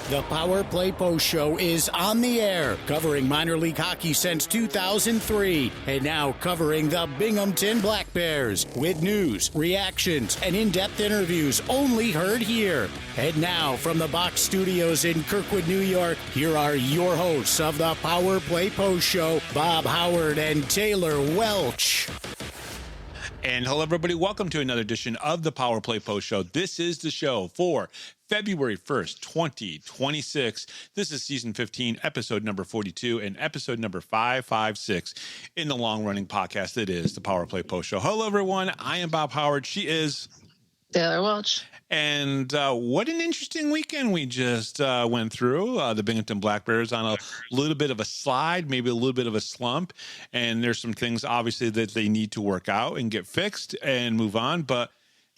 The Power Play Post Show is on the air, covering minor league hockey since 2003, and now covering the Binghamton Black Bears with news, reactions, and in-depth interviews only heard here. And now, from the Box Studios in Kirkwood, New York, here are your hosts of the Power Play Post Show, Bob Howard and Taylor Welch. And hello, everybody. Welcome to another edition of the Power Play Post Show. This is the show for February 1st, 2026. This is season 15, episode number 42, and episode number 556 in the long-running podcast that is the Power Play Post Show. Hello, everyone. I am Bob Howard. She is Taylor Welch. And what an interesting weekend we just went through. The Binghamton Black Bears on a little bit of a slide, maybe a little bit of a slump. And there's some things, obviously, that they need to work out and get fixed and move on. But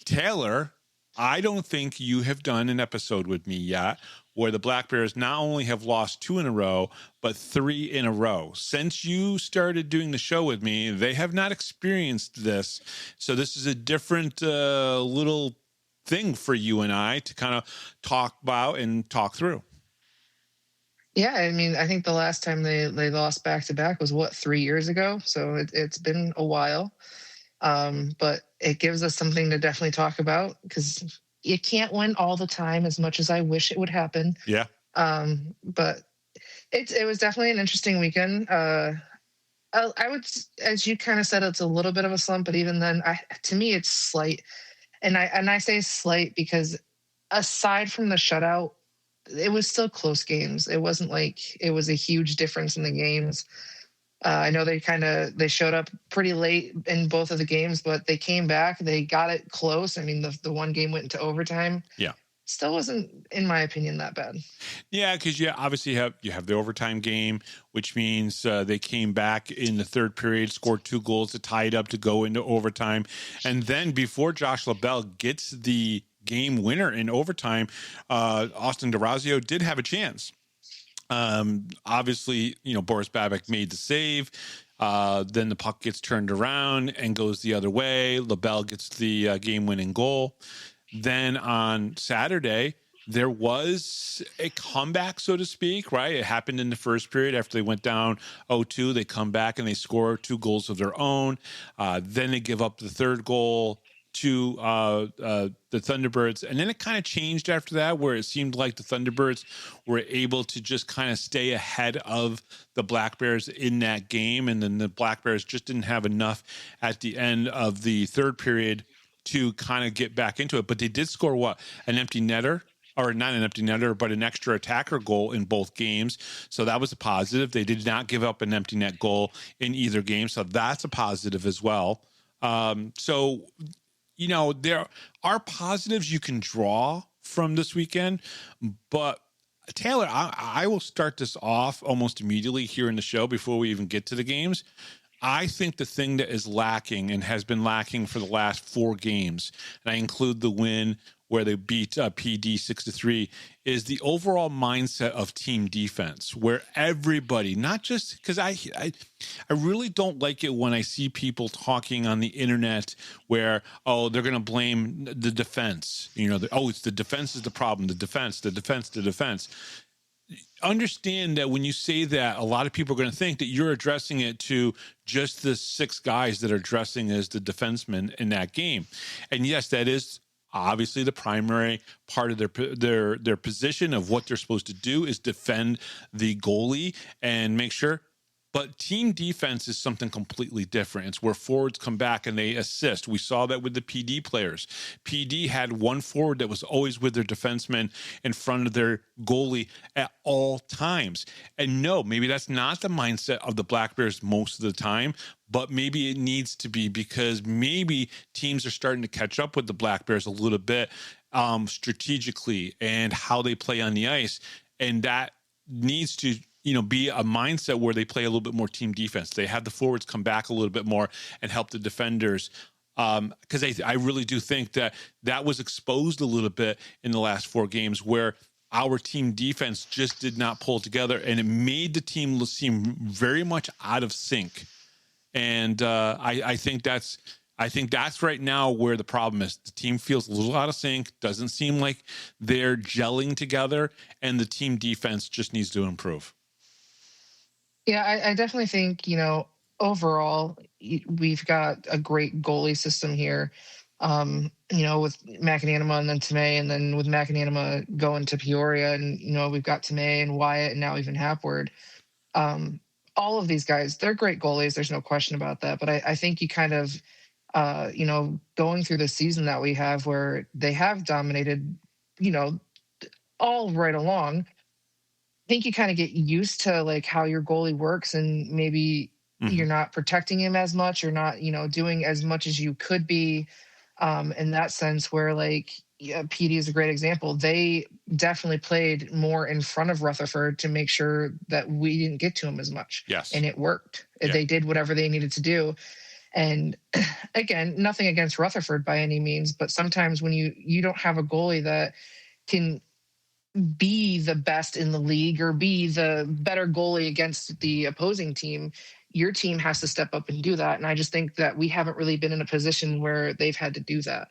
Taylor, I don't think you have done an episode with me yet where the Black Bears not only have lost 2 in a row, but 3 in a row. Since you started doing the show with me, they have not experienced this. So this is a different little thing for you and I to kind of talk about and talk through. Yeah, I mean, I think the last time they lost back-to-back was, 3 years ago? So it's been a while. But it gives us something to definitely talk about because you can't win all the time as much as I wish it would happen. Yeah. But it was definitely an interesting weekend. I would, as you kind of said, it's a little bit of a slump, but even then, to me, it's slight. And I say slight because aside from the shutout, it was still close games. It wasn't like it was a huge difference in the games. I know they showed up pretty late in both of the games, but they came back. They got it close. I mean, the one game went into overtime. Yeah. Still wasn't, in my opinion, that bad. Yeah, because you obviously have the overtime game, which means they came back in the third period, scored 2 goals to tie it up to go into overtime. And then before Josh LaBelle gets the game winner in overtime, Austin DeRazio did have a chance. Obviously, Boris Babak made the save. Then the puck gets turned around and goes the other way. LaBelle gets the game-winning goal. Then on Saturday, there was a comeback, so to speak, right? It happened in the first period after they went down 0-2. They come back and they score 2 goals of their own. Then they give up the third goal to the Thunderbirds. And then it kind of changed after that, where it seemed like the Thunderbirds were able to just kind of stay ahead of the Black Bears in that game. And then the Black Bears just didn't have enough at the end of the third period to kind of get back into it. But they did score an empty netter, or not an empty netter, but an extra attacker goal in both games. So that was a positive. They did not give up an empty net goal in either game. So that's a positive as well. So, there are positives you can draw from this weekend. But Taylor, I will start this off almost immediately here in the show before we even get to the games. I think the thing that is lacking and has been lacking for the last 4 games, and I include the win where they beat PD 6-3, is the overall mindset of team defense, where everybody, not just because I really don't like it when I see people talking on the internet where, they're going to blame the defense. It's the defense is the problem, the defense. Understand that when you say that, a lot of people are going to think that you're addressing it to just the 6 guys that are dressing as the defensemen in that game. And yes, that is obviously the primary part of their position of what they're supposed to do is defend the goalie and make sure. But team defense is something completely different. It's where forwards come back and they assist. We saw that with the PD players. PD had one forward that was always with their defenseman in front of their goalie at all times. And no, maybe that's not the mindset of the Black Bears most of the time, but maybe it needs to be, because maybe teams are starting to catch up with the Black Bears a little bit strategically and how they play on the ice. And that needs to be a mindset where they play a little bit more team defense. They have the forwards come back a little bit more and help the defenders. Because I really do think that was exposed a little bit in the last 4 games where our team defense just did not pull together, and it made the team seem very much out of sync. And I think that's I think that's right now where the problem is. The team feels a little out of sync, doesn't seem like they're gelling together, and the team defense just needs to improve. Yeah, I definitely think, overall, we've got a great goalie system here. With McAnanama and then Tomei, and then with McAnanama going to Peoria, and, we've got Tomei and Wyatt and now even Hapward. All of these guys, they're great goalies. There's no question about that. But I think you kind of, going through the season that we have where they have dominated, all right along, I think you kind of get used to like how your goalie works, and maybe you're not protecting him as much, or not, doing as much as you could be, in that sense, where like, PD is a great example. They definitely played more in front of Rutherford to make sure that we didn't get to him as much. Yes. And it worked. Yeah. They did whatever they needed to do. And again, nothing against Rutherford by any means, but sometimes when you don't have a goalie that can be the best in the league or be the better goalie against the opposing team, your team has to step up and do that. And I just think that we haven't really been in a position where they've had to do that.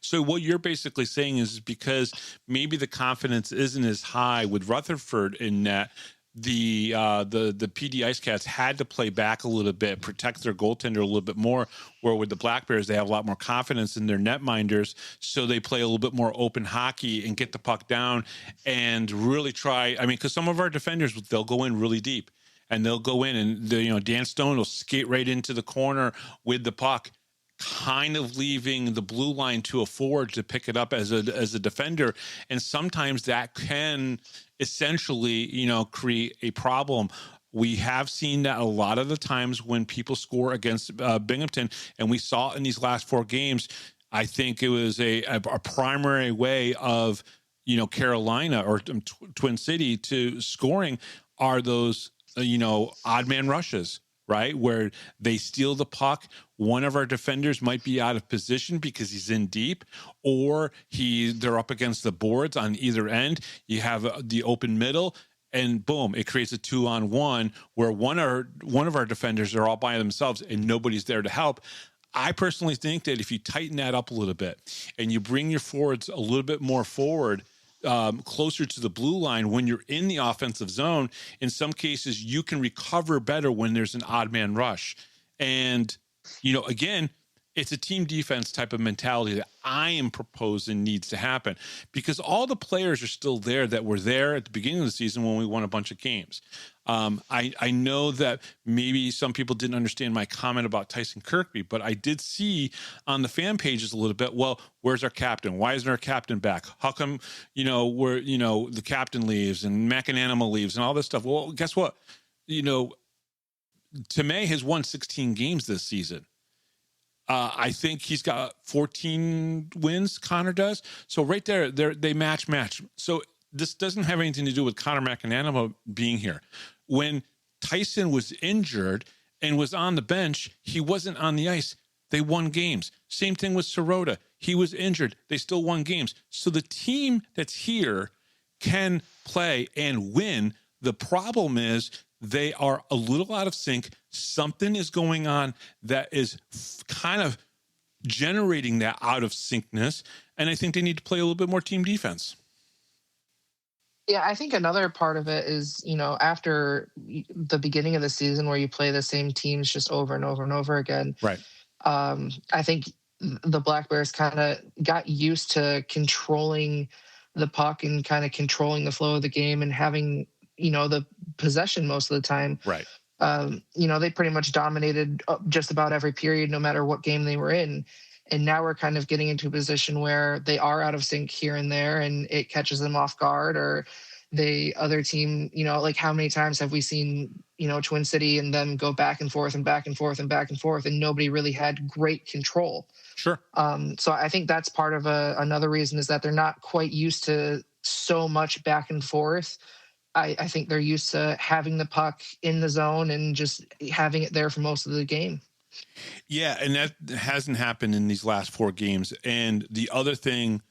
So what you're basically saying is because maybe the confidence isn't as high with Rutherford in that the PD Ice Cats had to play back a little bit, protect their goaltender a little bit more, where with the Black Bears, they have a lot more confidence in their netminders, so they play a little bit more open hockey and get the puck down and really try. I mean, because some of our defenders, they'll go in really deep, and they'll go in, and Dan Stone will skate right into the corner with the puck, kind of leaving the blue line to a forward to pick it up as a defender. And sometimes that can essentially, create a problem. We have seen that a lot of the times when people score against Binghamton, and we saw it in these last 4 games. I think it was a primary way of, Carolina or Twin City to scoring are those, odd man rushes, right? Where they steal the puck. One of our defenders might be out of position because he's in deep, or they're up against the boards on either end. You have the open middle, and boom, it creates a 2-on-1 where one of our defenders are all by themselves and nobody's there to help. I personally think that if you tighten that up a little bit and you bring your forwards a little bit more forward, closer to the blue line when you're in the offensive zone, in some cases you can recover better when there's an odd man rush. And, again, it's a team defense type of mentality that I am proposing needs to happen, because all the players are still there that were there at the beginning of the season when we won a bunch of games. I know that maybe some people didn't understand my comment about Tyson Kirkby, but I did see on the fan pages a little bit, well, where's our captain? Why isn't our captain back? How come, the captain leaves and McAnanama leaves and all this stuff? Well, guess what? Tomei has won 16 games this season. I think he's got 14 wins, Connor does. So right there, they match. So this doesn't have anything to do with Connor McAnanama being here. When Tyson was injured and was on the bench, he wasn't on the ice. They won games. Same thing with Sirota. He was injured. They still won games. So the team that's here can play and win. The problem is they are a little out of sync. Something is going on that is kind of generating that out of syncness. And I think they need to play a little bit more team defense. Yeah, I think another part of it is, after the beginning of the season where you play the same teams just over and over and over again. Right. I think the Black Bears kind of got used to controlling the puck and kind of controlling the flow of the game and having, the possession most of the time. Right. They pretty much dominated just about every period, no matter what game they were in. And now we're kind of getting into a position where they are out of sync here and there, and it catches them off guard, or the other team, like how many times have we seen, Twin City and them go back and forth and back and forth and back and forth, and nobody really had great control. Sure. So I think that's part of another reason is that they're not quite used to so much back and forth. I think they're used to having the puck in the zone and just having it there for most of the game. Yeah, and that hasn't happened in these last 4 games. And the other thing,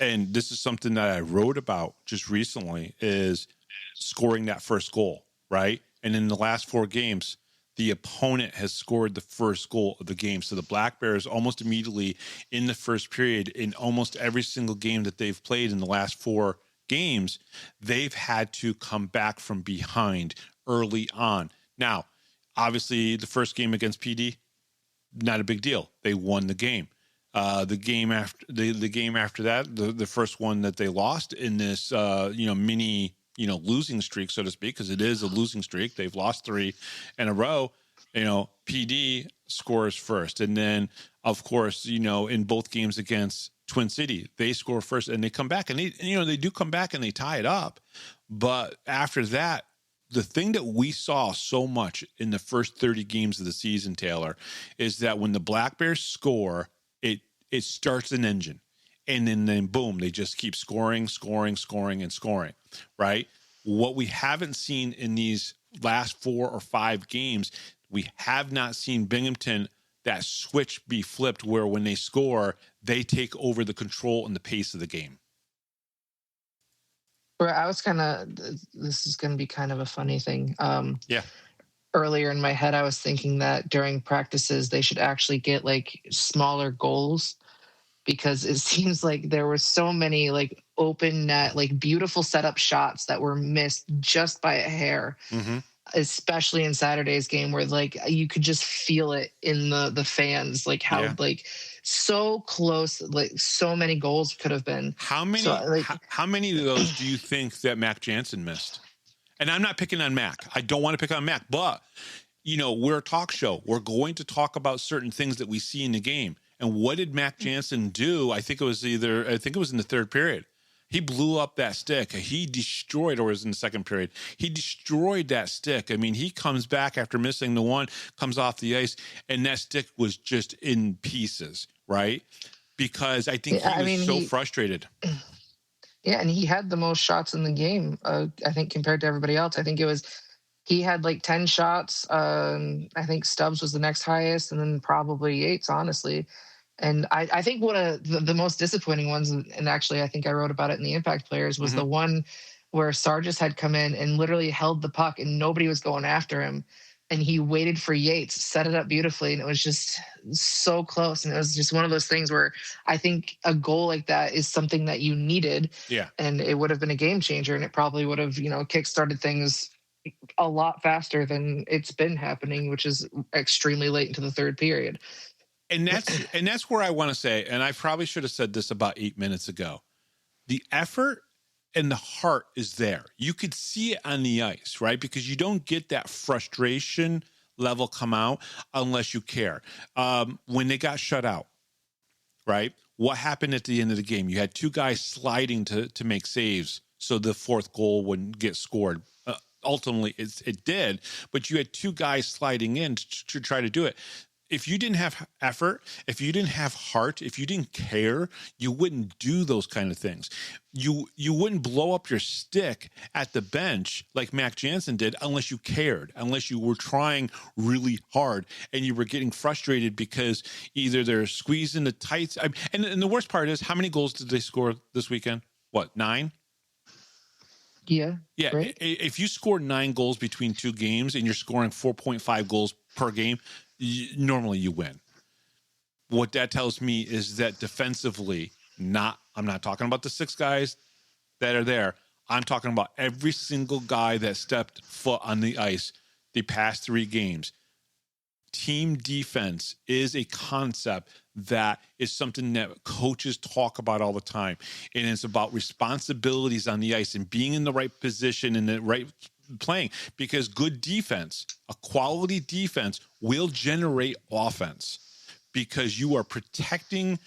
and this is something that I wrote about just recently, is scoring that first goal, right? And in the last 4 games, the opponent has scored the first goal of the game. So the Black Bears almost immediately in the first period, in almost every single game that they've played in the last 4 games, they've had to come back from behind early on. Now, obviously, the first game against PD, not a big deal. They won the game. The game after that, the first one that they lost in this mini losing streak, so to speak, because it is a losing streak. They've lost 3 in a row. PD scores first, and then of course in both games against Twin City, they score first and they come back, and they do come back and they tie it up. But after that, the thing that we saw so much in the first 30 games of the season, Taylor, is that when the Black Bears score, it starts an engine, and then boom, they just keep scoring, right? What we haven't seen in these last 4 or 5 games, we have not seen Binghamton, that switch be flipped where when they score, they take over the control and the pace of the game. I was this is going to be kind of a funny thing. Yeah. Earlier in my head, I was thinking that during practices, they should actually get like smaller goals, because it seems like there were so many like open net, like beautiful setup shots that were missed just by a hair, especially in Saturday's game, where like you could just feel it in the fans, like how like so close, like so many goals could have been. How many of those do you think that Mac Jansen missed? And I'm not picking on Mac. I don't want to pick on Mac, but we're a talk show. We're going to talk about certain things that we see in the game. And what did Mac Jansen do? I think it was in the third period. He blew up that stick. He destroyed, or was in the second period. He destroyed that stick. I mean, he comes back after missing the one, comes off the ice, and that stick was just in pieces, right? Because I think he was so frustrated. Yeah, and he had the most shots in the game, I think, compared to everybody else. I think he had like 10 shots. I think Stubbs was the next highest, and then probably Yates, honestly. And I think one of the most disappointing ones, and actually I think I wrote about it in the Impact Players, was the one where Sargis had come in and literally held the puck and nobody was going after him. And he waited for Yates, set it up beautifully, and it was just so close. And it was just one of those things where I think a goal like that is something that you needed. Yeah. And it would have been a game changer, and it probably would have, kickstarted things a lot faster than it's been happening, which is extremely late into the third period. And that's where I want to say, and I probably should have said this about 8 minutes ago, the effort and the heart is there. You could see it on the ice, right? Because you don't get that frustration level come out unless you care. When they got shut out, right? What happened at the end of the game? You had 2 guys sliding to make saves so the 4th goal wouldn't get scored. Ultimately, it did, but you had 2 guys sliding in to try to do it. If you didn't have effort, if you didn't have heart, if you didn't care, you wouldn't do those kind of things. You wouldn't blow up your stick at the bench like Mac Jansen did unless you cared, unless you were trying really hard and you were getting frustrated because either they're squeezing the tights. And the worst part is, how many goals did they score this weekend? What, 9? Yeah. Right? If you score 9 goals between 2 games and you're scoring 4.5 goals per game, normally you win. What that tells me is that defensively, I'm not talking about the 6 guys that are there. I'm talking about every single guy that stepped foot on the ice the past 3 games. Team defense is a concept that is something that coaches talk about all the time. And it's about responsibilities on the ice and being in the right position and the right playing, because good defense, a quality defense, will generate offense because you are protecting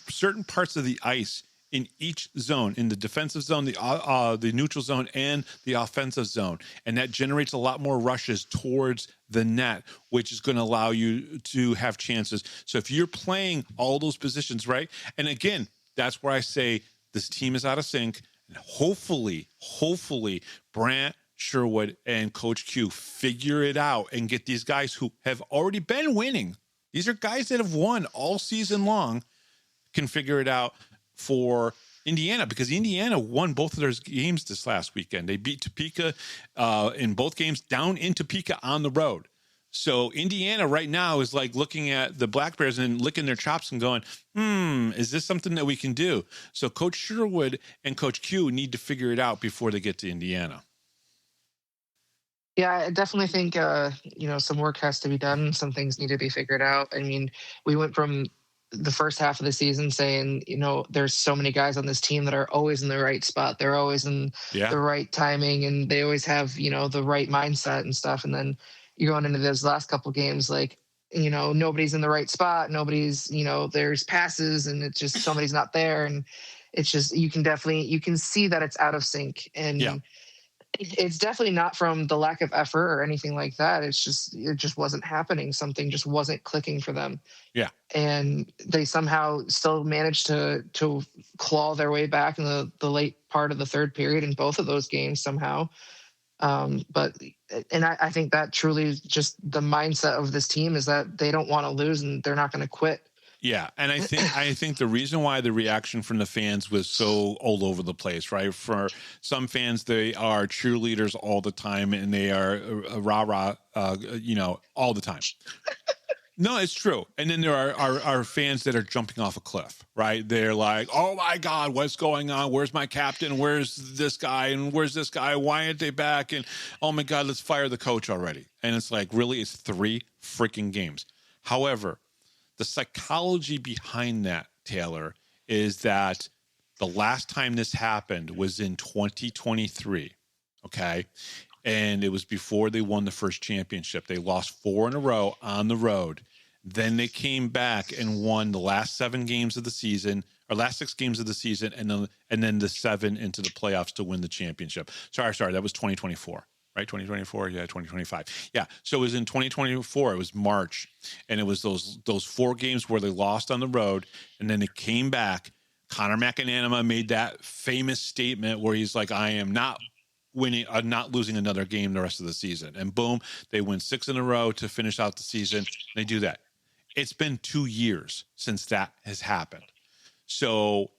certain parts of the ice in each zone, in the defensive zone, the neutral zone, and the offensive zone. And that generates a lot more rushes towards the net, which is going to allow you to have chances. So if you're playing all those positions right, and again, that's where I say this team is out of sync, and hopefully Brant, Sherwood, and Coach Q figure it out and get these guys who have already been winning. These are guys that have won all season long, can figure it out for Indiana, because Indiana won both of their games this last weekend. They beat Topeka in both games down in Topeka on the road. So Indiana right now is like looking at the Black Bears and licking their chops and going, is this something that we can do? So Coach Sherwood and Coach Q need to figure it out before they get to Indiana. Yeah, I definitely think some work has to be done. Some things need to be figured out. I mean, we went from the first half of the season saying, there's so many guys on this team that are always in the right spot. They're always in the right timing, and they always have, the right mindset and stuff. And then you're going into those last couple games, like, nobody's in the right spot. Nobody's, there's passes and it's just somebody's not there. And it's just, you can see that it's out of sync. And it's definitely not from the lack of effort or anything like that. It just wasn't happening. Something just wasn't clicking for them. Yeah. And they somehow still managed to claw their way back in the late part of the third period in both of those games somehow. But I think that truly is just the mindset of this team is that they don't want to lose and they're not going to quit. Yeah, and I think the reason why the reaction from the fans was so all over the place, right? For some fans, they are cheerleaders all the time, and they are rah-rah, all the time. No, it's true. And then there are fans that are jumping off a cliff, right? They're like, oh my God, what's going on? Where's my captain? Where's this guy? And where's this guy? Why aren't they back? And oh my God, let's fire the coach already. And it's like, really, it's 3 freaking games. However, the psychology behind that, Taylor, is that the last time this happened was in 2023, okay? And it was before they won the first championship. They lost 4 in a row on the road. Then they came back and won the last 7 games of the season, or last 6 games of the season, and then the 7 into the playoffs to win the championship. Sorry, that was 2024. Right, 2024, 2025. Yeah, so it was in 2024. It was March, and it was those 4 games where they lost on the road, and then they came back. Connor McAnanama made that famous statement where he's like, "I am not not losing another game the rest of the season." And boom, they win 6 in a row to finish out the season. They do that. It's been 2 years since that has happened, so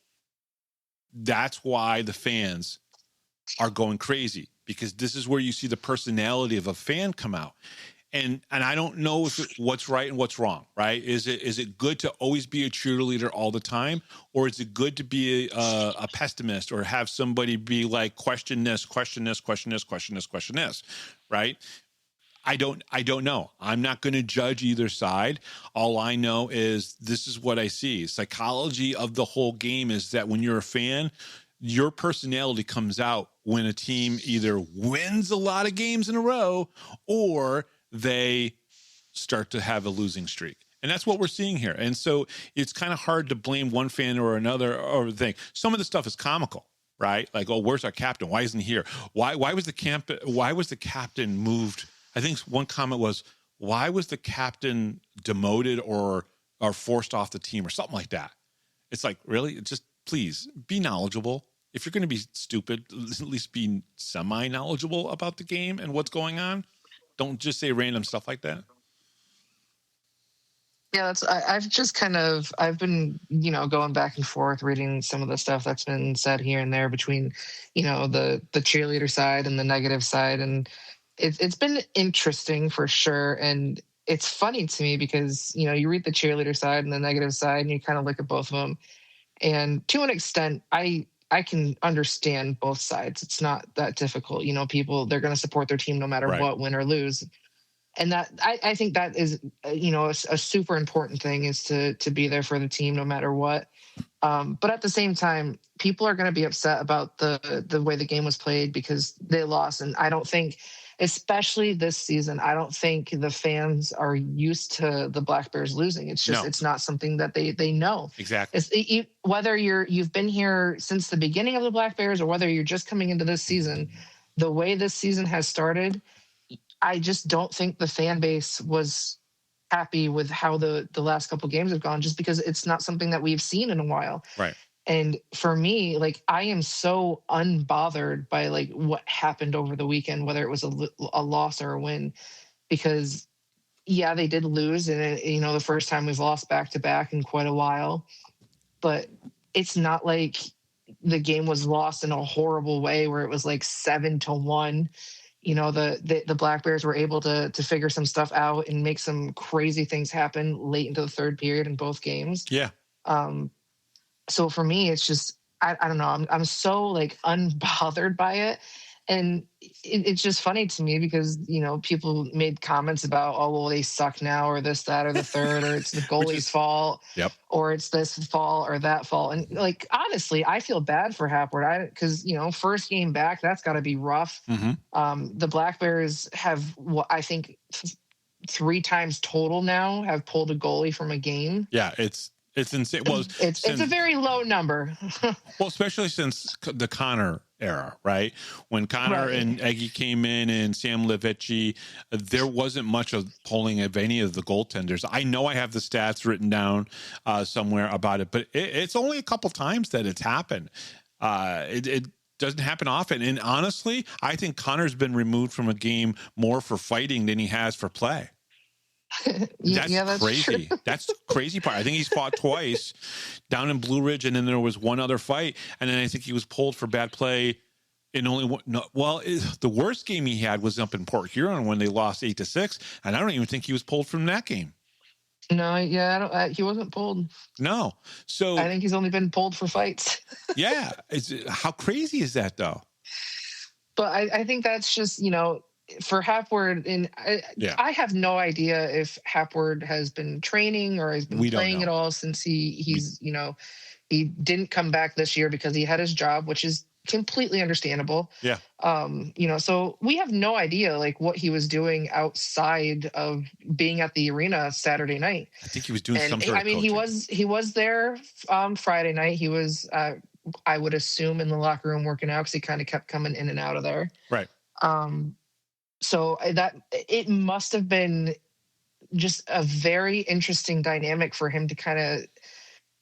that's why the fans are going crazy. Because this is where you see the personality of a fan come out. And I don't know what's right and what's wrong, right? Is it good to always be a cheerleader all the time? Or is it good to be a pessimist or have somebody be like, question this, right? I don't know. I'm not going to judge either side. All I know is this is what I see. Psychology of the whole game is that when you're a fan, your personality comes out when a team either wins a lot of games in a row or they start to have a losing streak. And that's what we're seeing here. And so it's kind of hard to blame one fan or another or the thing. Some of the stuff is comical, right? Like, oh, where's our captain? Why isn't he here? Why was the captain moved? I think one comment was, why was the captain demoted or forced off the team or something like that? It's like, really? Just please be knowledgeable. If you're going to be stupid, at least be semi-knowledgeable about the game and what's going on. Don't just say random stuff like that. Yeah, I've been, going back and forth reading some of the stuff that's been said here and there between, the cheerleader side and the negative side. And it's been interesting for sure. And it's funny to me because, you read the cheerleader side and the negative side and you kind of look at both of them. And to an extent, I can understand both sides. It's not that difficult. People, they're going to support their team no matter what, win or lose. And that I think that is, a super important thing is to be there for the team no matter what. But at the same time, people are going to be upset about the way the game was played because they lost. And I don't think, especially this season, I don't think the fans are used to the Black Bears losing. It's just, It's not something that they know. Exactly. Whether you've been here since the beginning of the Black Bears or whether you're just coming into this season, the way this season has started, I just don't think the fan base was happy with how the last couple of games have gone, just because it's not something that we've seen in a while. Right. And for me, like, I am so unbothered by like what happened over the weekend, whether it was a loss or a win, because yeah, they did lose. And the first time we've lost back to back in quite a while, but it's not like the game was lost in a horrible way where it was like 7-1. the Black Bears were able to figure some stuff out and make some crazy things happen late into the third period in both games. Yeah. So for me, it's just I don't know. I'm so like unbothered by it, and it's just funny to me because people made comments about, oh well, they suck now, or this, that, or the third, or it's the goalie's fault, yep, or it's this fault or that fault. And like honestly, I feel bad for Hapward because first game back, that's got to be rough. Mm-hmm. The Black Bears have I think 3 times total now have pulled a goalie from a game. Yeah, it's insane. Well, it's a very low number. Well, especially since the Connor era, right? When Connor and Eggy came in and Sam Levecki, there wasn't much of pulling of any of the goaltenders. I know I have the stats written down somewhere about it, but it's only a couple times that it's happened. It doesn't happen often. And honestly, I think Connor's been removed from a game more for fighting than he has for play. That's crazy. True. That's the crazy part. I think he's fought twice down in Blue Ridge, and then there was one other fight, and then I think he was pulled for bad play in only one. No, well, the worst game he had was up in Port Huron when they lost 8-6, and I don't even think he was pulled from that game. No, he wasn't pulled. No, so I think he's only been pulled for fights. Yeah, how crazy is that though? But I think that's just for Hapward, and I have no idea if Hapward has been training or has been playing at all since he didn't come back this year because he had his job, which is completely understandable. Yeah. So we have no idea like what he was doing outside of being at the arena Saturday night. I think he was doing some sort of coaching. he was there Friday night. He was I would assume in the locker room working out because he kind of kept coming in and out of there. Right. So that it must have been just a very interesting dynamic for him to kind of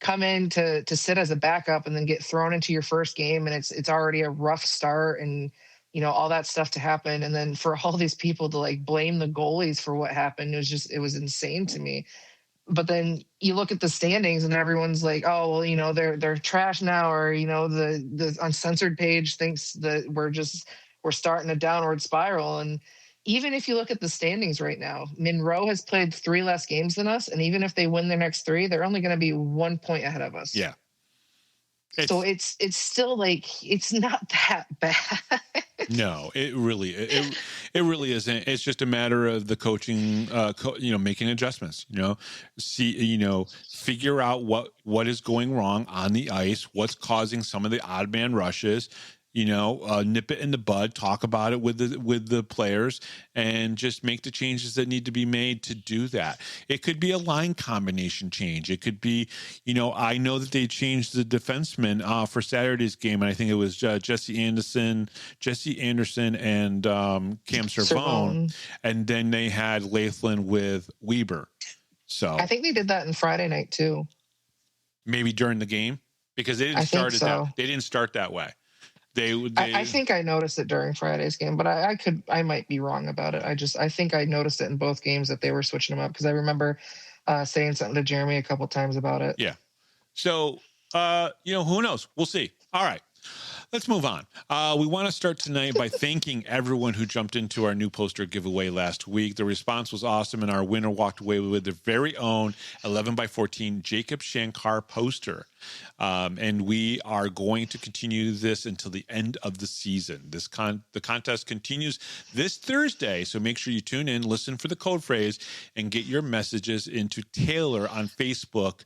come in to sit as a backup and then get thrown into your first game, and it's already a rough start, and all that stuff to happen, and then for all these people to like blame the goalies for what happened, it was insane to me. But then you look at the standings and everyone's like, oh well, they're trash now, or the uncensored page thinks that we're starting a downward spiral. And even if you look at the standings right now, Monroe has played 3 less games than us. And even if they win their next 3, they're only going to be 1 point ahead of us. Yeah. So it's still like, it's not that bad. No, it really isn't. It's just a matter of the coaching, making adjustments, figure out what is going wrong on the ice, what's causing some of the odd man rushes, nip it in the bud, talk about it with the players, and just make the changes that need to be made to do that. It could be a line combination change. It could be, I know that they changed the defenseman for Saturday's game, and I think it was Jesse Anderson, and Cam Servone, and then they had Lathlen with Weber. So I think they did that in Friday night too. Maybe during the game, because they didn't start that way. I think I noticed it during Friday's game, but I might be wrong about it. I think I noticed it in both games that they were switching them up, because I remember saying something to Jeremy a couple times about it. Yeah. So, who knows? We'll see. All right. Let's move on. We want to start tonight by thanking everyone who jumped into our new poster giveaway last week. The response was awesome, and our winner walked away with their very own 11x14 Jacob Shankar poster. And we are going to continue this until the end of the season. The contest continues this Thursday, so make sure you tune in, listen for the code phrase, and get your messages into Taylor on Facebook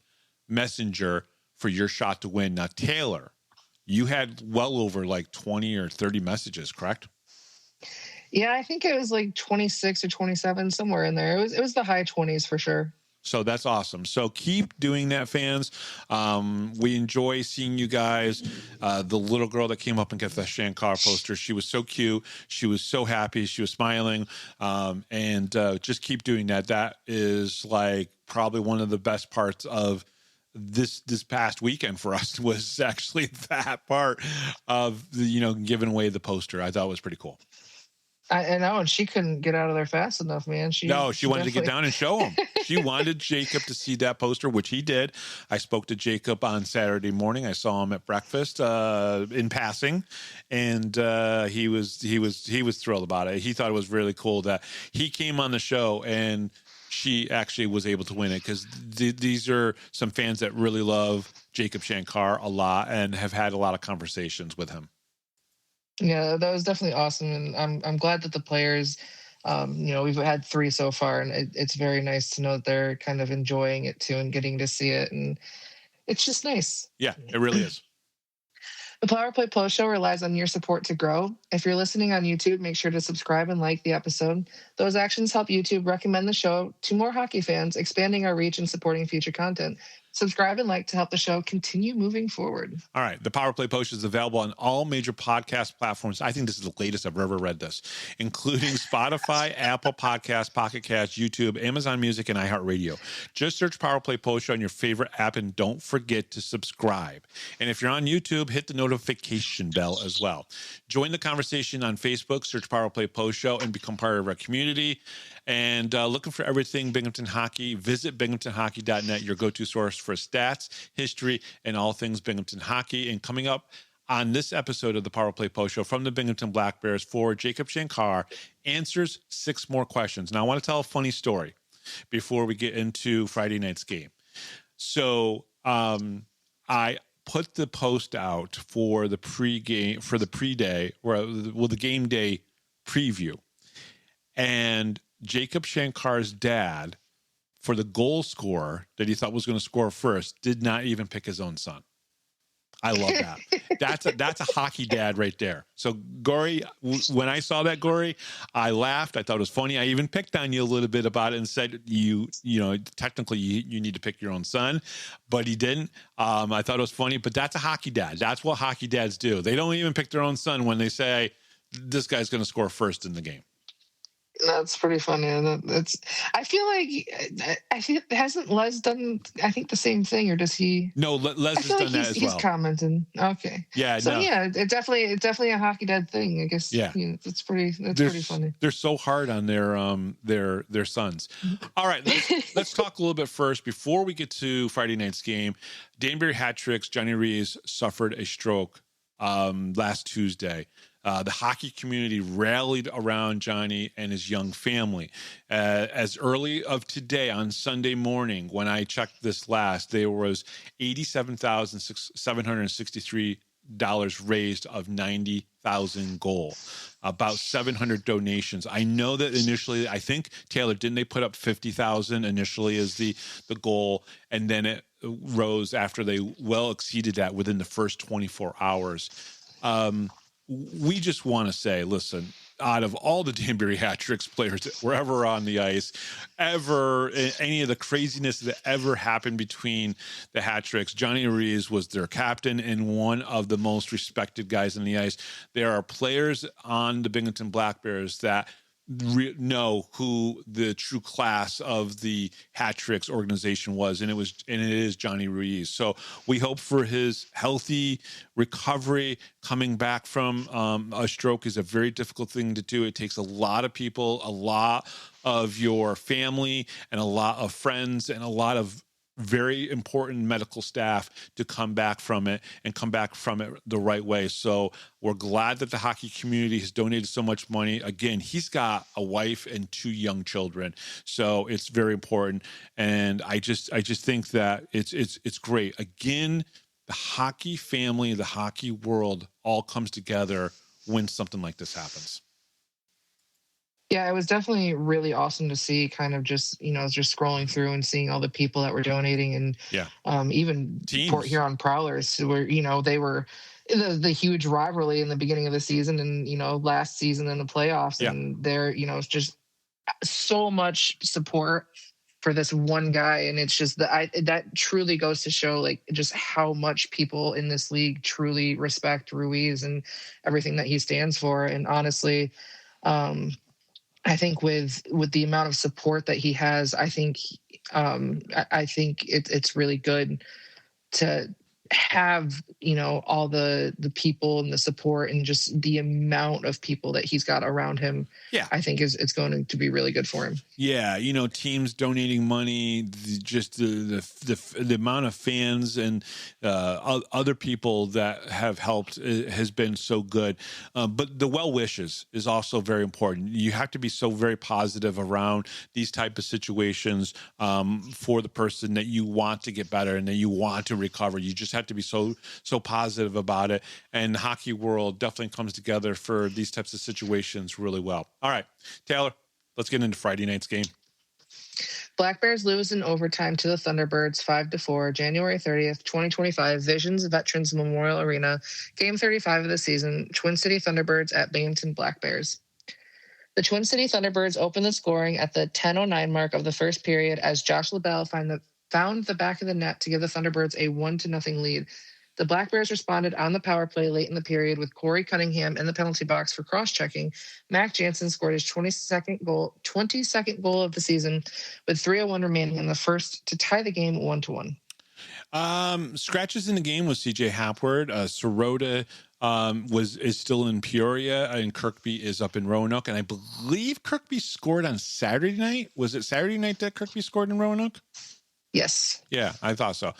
Messenger for your shot to win. Now, Taylor, you had well over like 20 or 30 messages, correct? Yeah, I think it was like 26 or 27, somewhere in there. It was the high 20s for sure. So that's awesome. So keep doing that, fans. We enjoy seeing you guys. The little girl that came up and got the Shankar poster, she was so cute. She was so happy. She was smiling. And just keep doing that. That is like probably one of the best parts of this past weekend for us, was actually that part of the, giving away the poster. I thought it was pretty cool. I know, and she couldn't get out of there fast enough, man. She wanted to get definitely down and show him. She wanted Jacob to see that poster, which he did. I spoke to Jacob on Saturday morning. I saw him at breakfast in passing, and he was thrilled about it. He thought it was really cool that he came on the show and she actually was able to win it, because these are some fans that really love Jacob Shankar a lot and have had a lot of conversations with him. Yeah, that was definitely awesome, and I'm glad that the players, we've had 3 so far, and it's very nice to know that they're kind of enjoying it too and getting to see it, and it's just nice. Yeah, it really is. The Power Play Post Show relies on your support to grow. If you're listening on YouTube, make sure to subscribe and like the episode. Those actions help YouTube recommend the show to more hockey fans, expanding our reach and supporting future content. Subscribe and like to help the show continue moving forward. All right. The Power Play Post is available on all major podcast platforms. I think this is the latest I've ever read this, including Spotify, Apple Podcasts, Pocket Cast, YouTube, Amazon Music, and iHeartRadio. Just search Power Play Post Show on your favorite app, and don't forget to subscribe. And if you're on YouTube, hit the notification bell as well. Join the conversation on Facebook, search Power Play Post Show, and become part of our community. And looking for everything Binghamton Hockey, visit binghamtonhockey.net, your go-to source for stats, history, and all things Binghamton Hockey. And coming up on this episode of the Power Play Post Show from the Binghamton Black Bears, for Jacob Shankar answers 6 more questions. Now, I want to tell a funny story before we get into Friday night's game. So I put the post out for the pre-game, for the pre-day, or the game day preview. And Jacob Shankar's dad, for the goal scorer that he thought was going to score first, did not even pick his own son. I love that. That's a hockey dad right there. So, Gory, when I saw that, Gory, I laughed. I thought it was funny. I even picked on you a little bit about it and said, technically you need to pick your own son, but he didn't. I thought it was funny, but that's a hockey dad. That's what hockey dads do. They don't even pick their own son when they say, this guy's going to score first in the game. That's pretty funny. I feel like hasn't Les done, I think, the same thing, or does he? No, Les has done that as well. He's commented. Okay. Yeah. So yeah, it's definitely a hockey dad thing, I guess. Yeah. It's pretty funny. They're so hard on their sons. All right, let's talk a little bit first before we get to Friday night's game. Danbury Hat Tricks, Johnny Rees suffered a stroke last Tuesday. The hockey community rallied around Johnny and his young family. As early of today, on Sunday morning, when I checked this last, there was $87,763 raised of 90,000 goal, about 700 donations. I know that initially, I think, Taylor, didn't they put up 50,000 initially as the goal, and then it rose after they well exceeded that within the first 24 hours. We just want to say, listen, out of all the Danbury Hat Tricks players that were ever on the ice, ever, any of the craziness that ever happened between the Hat Tricks, Johnny Rees was their captain and one of the most respected guys on the ice. There are players on the Binghamton Black Bears that know who the true class of the Hat Tricks organization was, and it is Johnny Rees. So we hope for his healthy recovery. Coming back from a stroke is a very difficult thing to do. It takes a lot of people, a lot of your family, and a lot of friends, and a lot of very important medical staff to come back from it, and come back from it the right way. So we're glad that the hockey community has donated so much money. Again, he's got a wife and 2 young children, so it's very important. And I just think that it's great. Again, the hockey family, the hockey world all comes together when something like this happens. Yeah, it was definitely really awesome to see, kind of just scrolling through and seeing all the people that were donating, and even teams. Port Huron Prowlers, where they were the huge rivalry in the beginning of the season, and last season in the playoffs, and there it's just so much support for this one guy, and it's just that truly goes to show like just how much people in this league truly respect Ruiz and everything that he stands for. And honestly, I think with the amount of support that he has, I think it's really good to have, all the people and the support and just the amount of people that he's got around him, Yeah. I think it's going to be really good for him. Yeah, teams donating money, just the amount of fans and other people that have helped has been so good. But the well wishes is also very important. You have to be so very positive around these type of situations for the person that you want to get better and that you want to recover. You just have to be so positive about it. And the hockey world definitely comes together for these types of situations really well. All right, Taylor, let's get into Friday night's game. Black Bears lose in overtime to the Thunderbirds 5-4, January 30th, 2025, Visions Veterans Memorial Arena, Game 35 of the season, Twin City Thunderbirds at Binghamton Black Bears. The Twin City Thunderbirds opened the scoring at the 10:09 mark of the first period as Josh LaBelle found the back of the net to give the Thunderbirds a 1-0 lead. The Black Bears responded on the power play late in the period with Corey Cunningham in the penalty box for cross-checking. Mac Jansen scored his 22nd goal of the season with 3:01 remaining in the first to tie the game 1-1. Scratches in the game was CJ Hapward. Sirota is still in Peoria, and Kirkby is up in Roanoke. And I believe Kirkby scored on Saturday night. Was it Saturday night that Kirkby scored in Roanoke? Yes. Yeah, I thought so.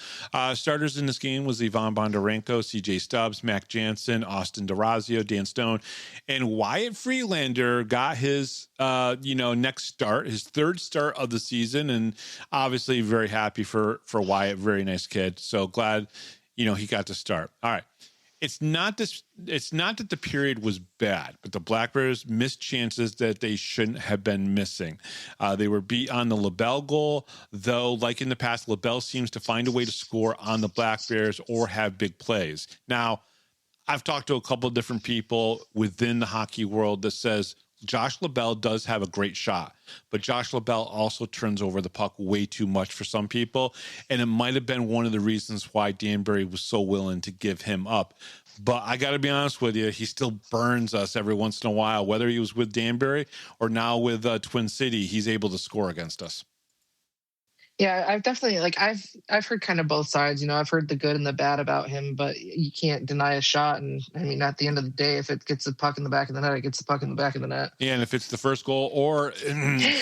Starters in this game was Ivan Bondarenko, CJ Stubbs, Mac Jansen, Austin DeRazio, Dan Stone, and Wyatt Freelander got his, next start, his third start of the season, and obviously very happy for Wyatt. Very nice kid. So glad, he got to start. All right. It's not that the period was bad, but the Black Bears missed chances that they shouldn't have been missing. They were beat on the LaBelle goal, though, like in the past, LaBelle seems to find a way to score on the Black Bears or have big plays. Now, I've talked to a couple of different people within the hockey world that says Josh LaBelle does have a great shot, but Josh LaBelle also turns over the puck way too much for some people, and it might have been one of the reasons why Danbury was so willing to give him up. But I got to be honest with you, he still burns us every once in a while. Whether he was with Danbury or now with Twin City, he's able to score against us. Yeah, I've definitely I've heard kind of both sides. I've heard the good and the bad about him, but you can't deny a shot. And I mean, at the end of the day, if it gets the puck in the back of the net, it gets the puck in the back of the net. Yeah, and if it's the first goal or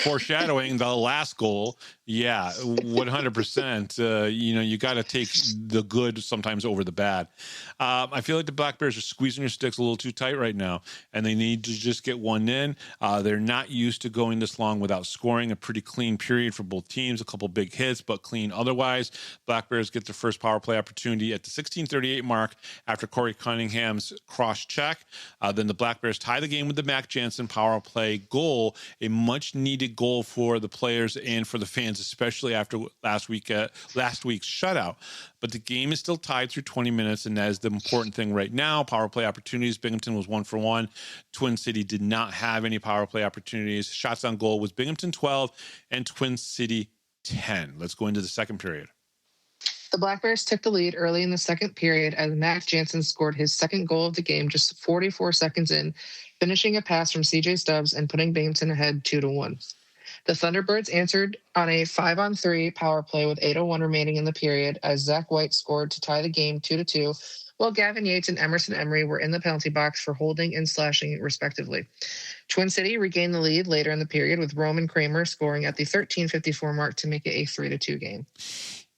foreshadowing the last goal, yeah, 100%. You got to take the good sometimes over the bad. I feel like the Black Bears are squeezing their sticks a little too tight right now, and they need to just get one in. They're not used to going this long without scoring. A pretty clean period for both teams. A couple big hits, but clean otherwise. Black Bears get their first power play opportunity at the 16:38 mark after Corey Cunningham's cross check. Then the Black Bears tie the game with the Mac Jansen power play goal, a much needed goal for the players and for the fans, especially after last week's shutout. But the game is still tied through 20 minutes, and that is the important thing right now. Power play opportunities, Binghamton was 1 for 1. Twin City did not have any power play opportunities. Shots on goal was Binghamton 12 and Twin City 10. Let's go into the second period. The Black Bears took the lead early in the second period as Mac Jansen scored his second goal of the game just 44 seconds in, finishing a pass from CJ Stubbs and putting Binghamton ahead 2-1. The Thunderbirds answered on a 5-on-3 power play with 8:01 remaining in the period as Zach White scored to tie the game 2-2, while Gavin Yates and Emerson Emery were in the penalty box for holding and slashing respectively. Twin City regained the lead later in the period with Roman Kramer scoring at the 13:54 mark to make it a 3-2 game.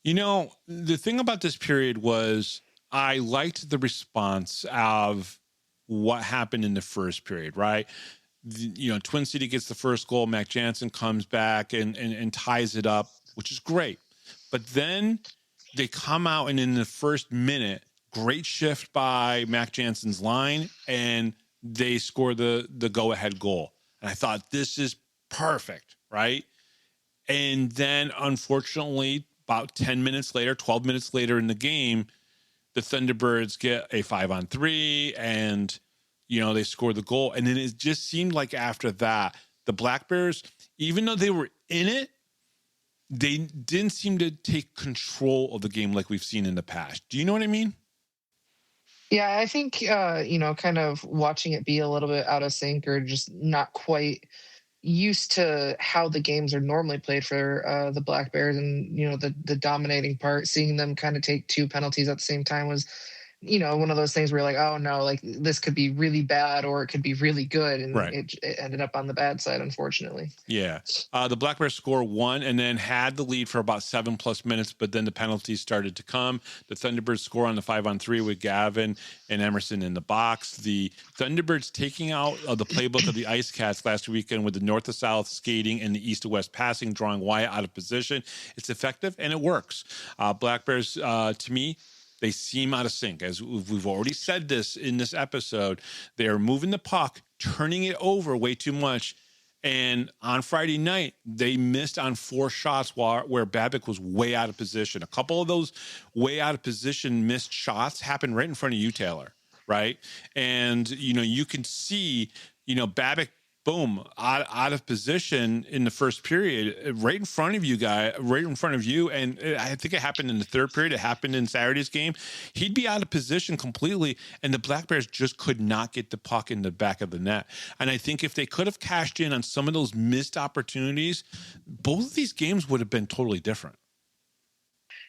The thing about this period was I liked the response of what happened in the first period, right? Twin City gets the first goal. Mac Jansen comes back and ties it up, which is great. But then they come out, and in the first minute, great shift by Mac Jansen's line, and they score the go-ahead goal. And I thought, this is perfect, right? And then, unfortunately, about 10 minutes later, 12 minutes later in the game, the Thunderbirds get a 5-on-3, and they score the goal. And then it just seemed like after that, the Black Bears, even though they were in it, they didn't seem to take control of the game like we've seen in the past. Do you know what I mean? Yeah, I think, kind of watching it be a little bit out of sync or just not quite used to how the games are normally played for the Black Bears, and the dominating part, seeing them kind of take 2 penalties at the same time was, one of those things where you're like, oh no, like this could be really bad or it could be really good, and Right. it ended up on the bad side, unfortunately. Yeah. The Black Bears score 1 and then had the lead for about 7+ minutes, but then the penalties started to come. The Thunderbirds score on the 5-on-3 with Gavin and Emerson in the box. The Thunderbirds taking out the playbook of the Ice Cats last weekend with the north to south skating and the east to west passing, drawing Wyatt out of position. It's effective and it works. Black Bears, to me, they seem out of sync. As we've already said this in this episode, they are moving the puck, turning it over way too much. And on Friday night, they missed on 4 shots where Babbitt was way out of position. A couple of those way out of position missed shots happened right in front of you, Taylor, right? And, you can see, Babbitt, boom, out of position in the first period, right in front of you, right in front of you. And I think it happened in the third period. It happened in Saturday's game. He'd be out of position completely, and the Black Bears just could not get the puck in the back of the net. And I think if they could have cashed in on some of those missed opportunities, both of these games would have been totally different.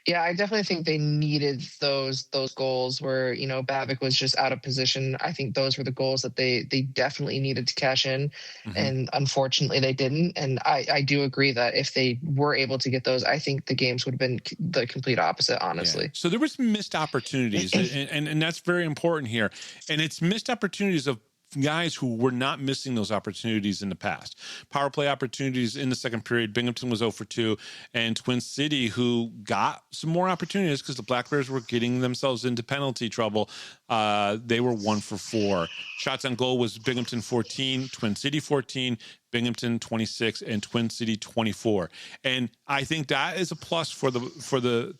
Yeah, I definitely think they needed those goals where, Babbitt was just out of position. I think those were the goals that they definitely needed to cash in. Mm-hmm. And unfortunately they didn't. And I do agree that if they were able to get those, I think the games would have been the complete opposite, honestly. Yeah. So there was missed opportunities and that's very important here. And it's missed opportunities of guys who were not missing those opportunities in the past. Power play opportunities in the second period. Binghamton was 0 for 2, and Twin City, who got some more opportunities because the Black Bears were getting themselves into penalty trouble. They were 1 for 4. Shots on goal was Binghamton 14, Twin City 14, Binghamton 26, and Twin City 24. And I think that is a plus for the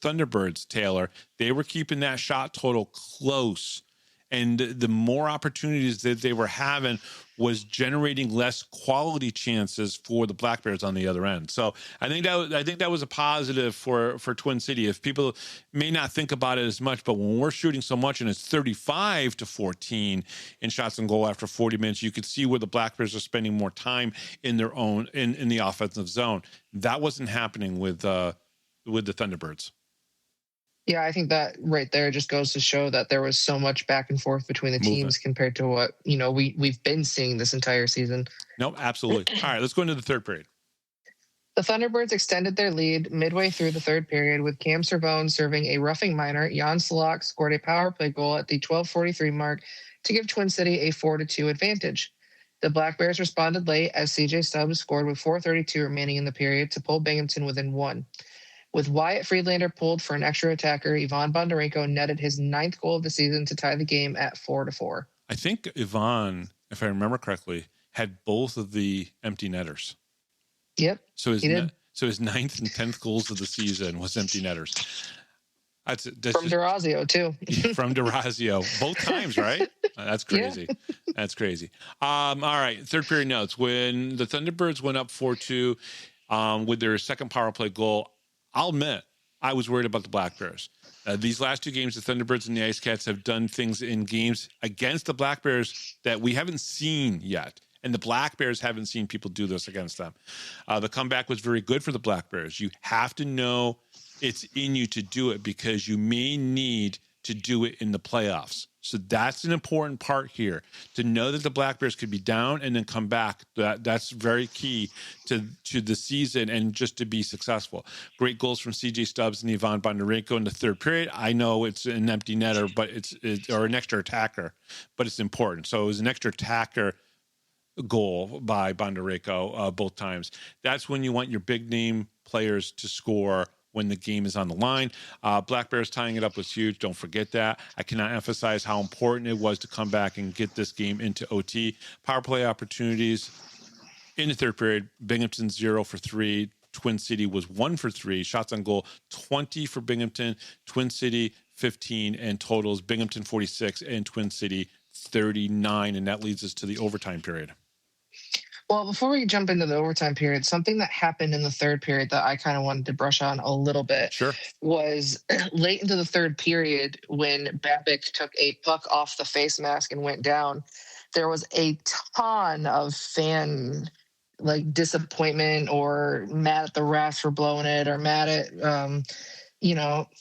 Thunderbirds, Taylor. They were keeping that shot total close. And the more opportunities that they were having was generating less quality chances for the Black Bears on the other end. So I think that was a positive for Twin City. If people may not think about it as much, but when we're shooting so much and it's 35-14 in shots on goal after 40 minutes, you could see where the Black Bears are spending more time in their own in the offensive zone. That wasn't happening with the Thunderbirds. Yeah, I think that right there just goes to show that there was so much back and forth between the teams compared to what, we've been seeing this entire season. Nope, absolutely. All right, let's go into the third period. The Thunderbirds extended their lead midway through the third period with Cam Servone serving a roughing minor. Jan Salak scored a power play goal at the 12:43 mark to give Twin City a 4-2 advantage. The Black Bears responded late as CJ Stubbs scored with 4:32 remaining in the period to pull Binghamton within 1. With Wyatt Friedlander pulled for an extra attacker, Ivan Bondarenko netted his 9th goal of the season to tie the game at 4-4. I think Ivan, if I remember correctly, had both of the empty netters. Yep. So his 9th and 10th goals of the season was empty netters. That's from Durazio too. From Durazio, both times, right? That's crazy. Yeah. That's crazy. All right, third period notes. When the Thunderbirds went up 4-2 with their second power play goal, I'll admit, I was worried about the Black Bears. These last 2 games, the Thunderbirds and the Ice Cats have done things in games against the Black Bears that we haven't seen yet. And the Black Bears haven't seen people do this against them. The comeback was very good for the Black Bears. You have to know it's in you to do it because you may need to do it in the playoffs. So that's an important part here, to know that the Black Bears could be down and then come back. That's very key to the season and just to be successful. Great goals from CJ Stubbs and Ivan Bondarenko in the third period. I know it's an empty netter, but it's or an extra attacker, but it's important. So it was an extra attacker goal by Bondarenko both times. That's when you want your big name players to score when the game is on the line. Black Bears tying it up was huge. Don't forget that. I cannot emphasize how important it was to come back and get this game into OT. Power play opportunities in the third period. Binghamton 0 for 3. Twin City was 1 for 3. Shots on goal 20 for Binghamton. Twin City 15, and totals Binghamton 46 and Twin City 39. And that leads us to the overtime period. Well, before we jump into the overtime period, something that happened in the third period that I kind of wanted to brush on a little bit was late into the third period when Babbitt took a puck off the face mask and went down. There was a ton of fan like disappointment or mad at the refs for blowing it or mad at the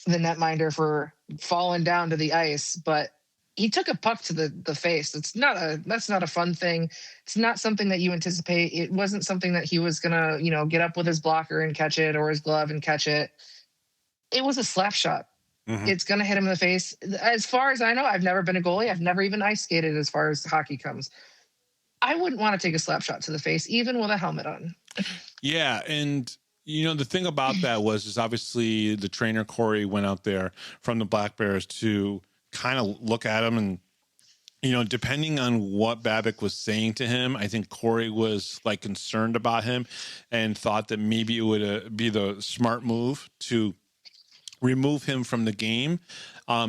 netminder for falling down to the ice, but he took a puck to the face. That's not a fun thing. It's not something that you anticipate. It wasn't something that he was gonna, get up with his blocker and catch it or his glove and catch it. It was a slap shot. Mm-hmm. It's gonna hit him in the face. As far as I know, I've never been a goalie. I've never even ice skated as far as hockey comes. I wouldn't want to take a slap shot to the face, even with a helmet on. Yeah, and the thing about that is obviously the trainer Corey went out there from the Black Bears to kind of look at him, and depending on what Babbitt was saying to him, I think Corey was like concerned about him and thought that maybe it would be the smart move to remove him from the game,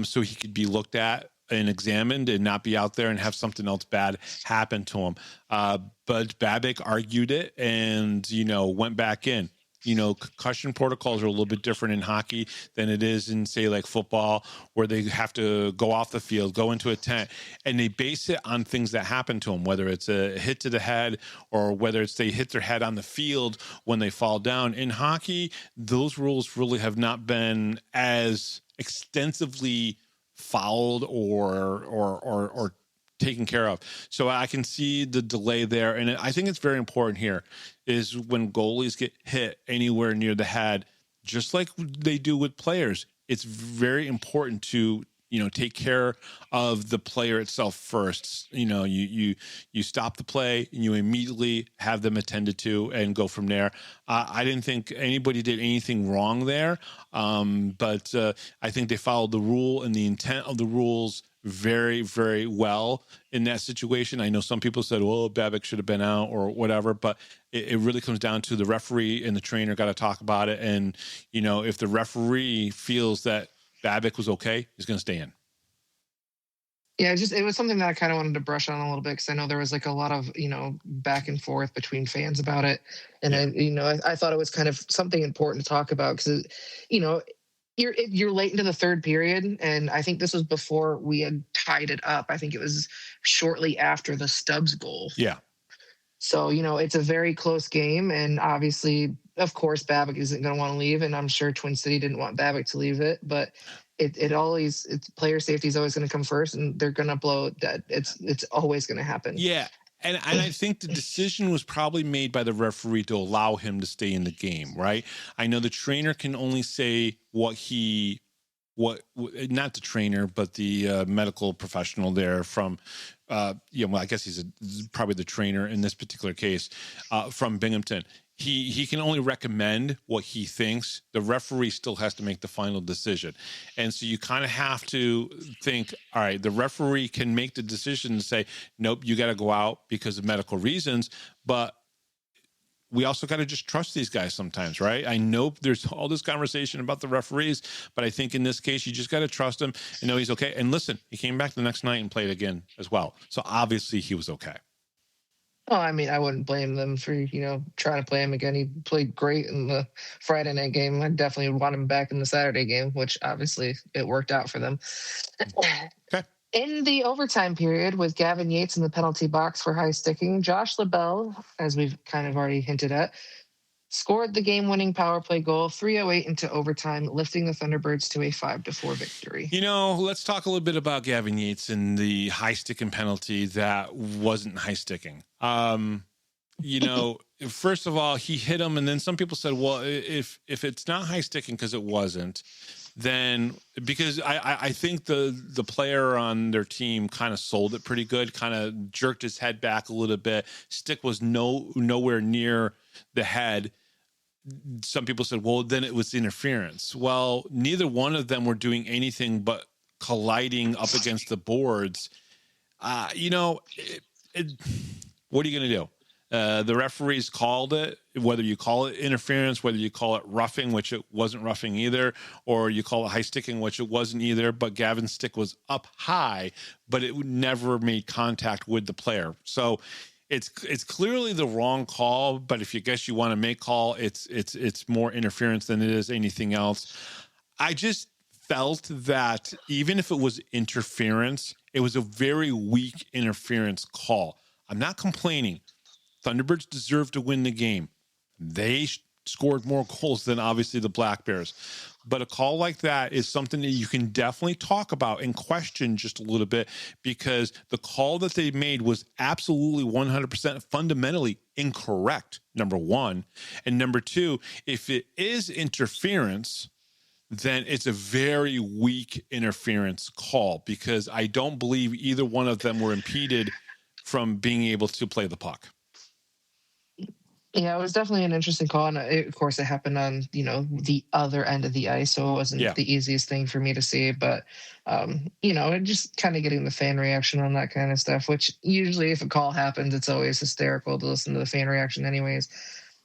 so he could be looked at and examined and not be out there and have something else bad happen to him. But Babbitt argued it and, went back in. Concussion protocols are a little bit different in hockey than it is in, say, like football, where they have to go off the field, go into a tent, and they base it on things that happen to them, whether it's a hit to the head or whether it's they hit their head on the field when they fall down. In hockey, those rules really have not been as extensively fouled or taken care of. So I can see the delay there. And I think it's very important here is when goalies get hit anywhere near the head, just like they do with players, it's very important to, take care of the player itself first. You stop the play and you immediately have them attended to and go from there. I didn't think anybody did anything wrong there. But I think they followed the rule and the intent of the rules very, very well in that situation. I know some people said, well, Babbitt should have been out or whatever, but it really comes down to the referee and the trainer got to talk about it. And, if the referee feels that Babbitt was okay, he's going to stay in. Yeah, it was something that I kind of wanted to brush on a little bit because I know there was like a lot of, back and forth between fans about it. And I thought it was kind of something important to talk about because, you're late into the third period, and I think this was before we had tied it up. I think it was shortly after the Stubbs goal. Yeah. So, it's a very close game, and obviously, of course, Babbitt isn't going to want to leave, and I'm sure Twin City didn't want Babbitt to leave it, but it's player safety is always going to come first, and they're going to blow it dead. It's always going to happen. Yeah. And I think the decision was probably made by the referee to allow him to stay in the game, right? I know the trainer can only say not the trainer, but the medical professional there from, I guess he's probably the trainer in this particular case from Binghamton. He can only recommend what he thinks. The referee still has to make the final decision. And so you kind of have to think, all right, the referee can make the decision to say, nope, you got to go out because of medical reasons. But we also got to just trust these guys sometimes, right? I know there's all this conversation about the referees, but I think in this case, you just got to trust him and know he's okay. And listen, he came back the next night and played again as well. So obviously he was okay. Well, I mean, I wouldn't blame them for, trying to play him again. He played great in the Friday night game. I definitely would want him back in the Saturday game, which obviously it worked out for them. Okay. In the overtime period with Gavin Yates in the penalty box for high sticking, Josh LaBelle, as we've kind of already hinted at, scored the game-winning power play goal, 3:08 into overtime, lifting the Thunderbirds to a 5-4 victory. Let's talk a little bit about Gavin Yates and the high-sticking penalty that wasn't high-sticking. First of all, he hit him, and then some people said, well, if it's not high-sticking because it wasn't, then because I think the player on their team kind of sold it pretty good, kind of jerked his head back a little bit. Stick was nowhere near the head. Some people said, well, then it was interference. Well, neither one of them were doing anything but colliding up against the boards. What are you going to do? The referees called it, whether you call it interference, whether you call it roughing, which it wasn't roughing either, or you call it high sticking, which it wasn't either, but Gavin's stick was up high, but it never made contact with the player. So it's clearly the wrong call, but if you guess you want to make call, it's more interference than it is anything else. I just felt that even if it was interference, it was a very weak interference call. I'm not complaining. Thunderbirds deserved to win the game. They scored more goals than obviously the Black Bears. But a call like that is something that you can definitely talk about and question just a little bit, because the call that they made was absolutely 100% fundamentally incorrect, number one. And number two, if it is interference, then it's a very weak interference call, because I don't believe either one of them were impeded from being able to play the puck. Yeah, it was definitely an interesting call, and of course, it happened on the other end of the ice, so it wasn't the easiest thing for me to see. But just kind of getting the fan reaction on that kind of stuff, which usually, if a call happens, it's always hysterical to listen to the fan reaction, anyways.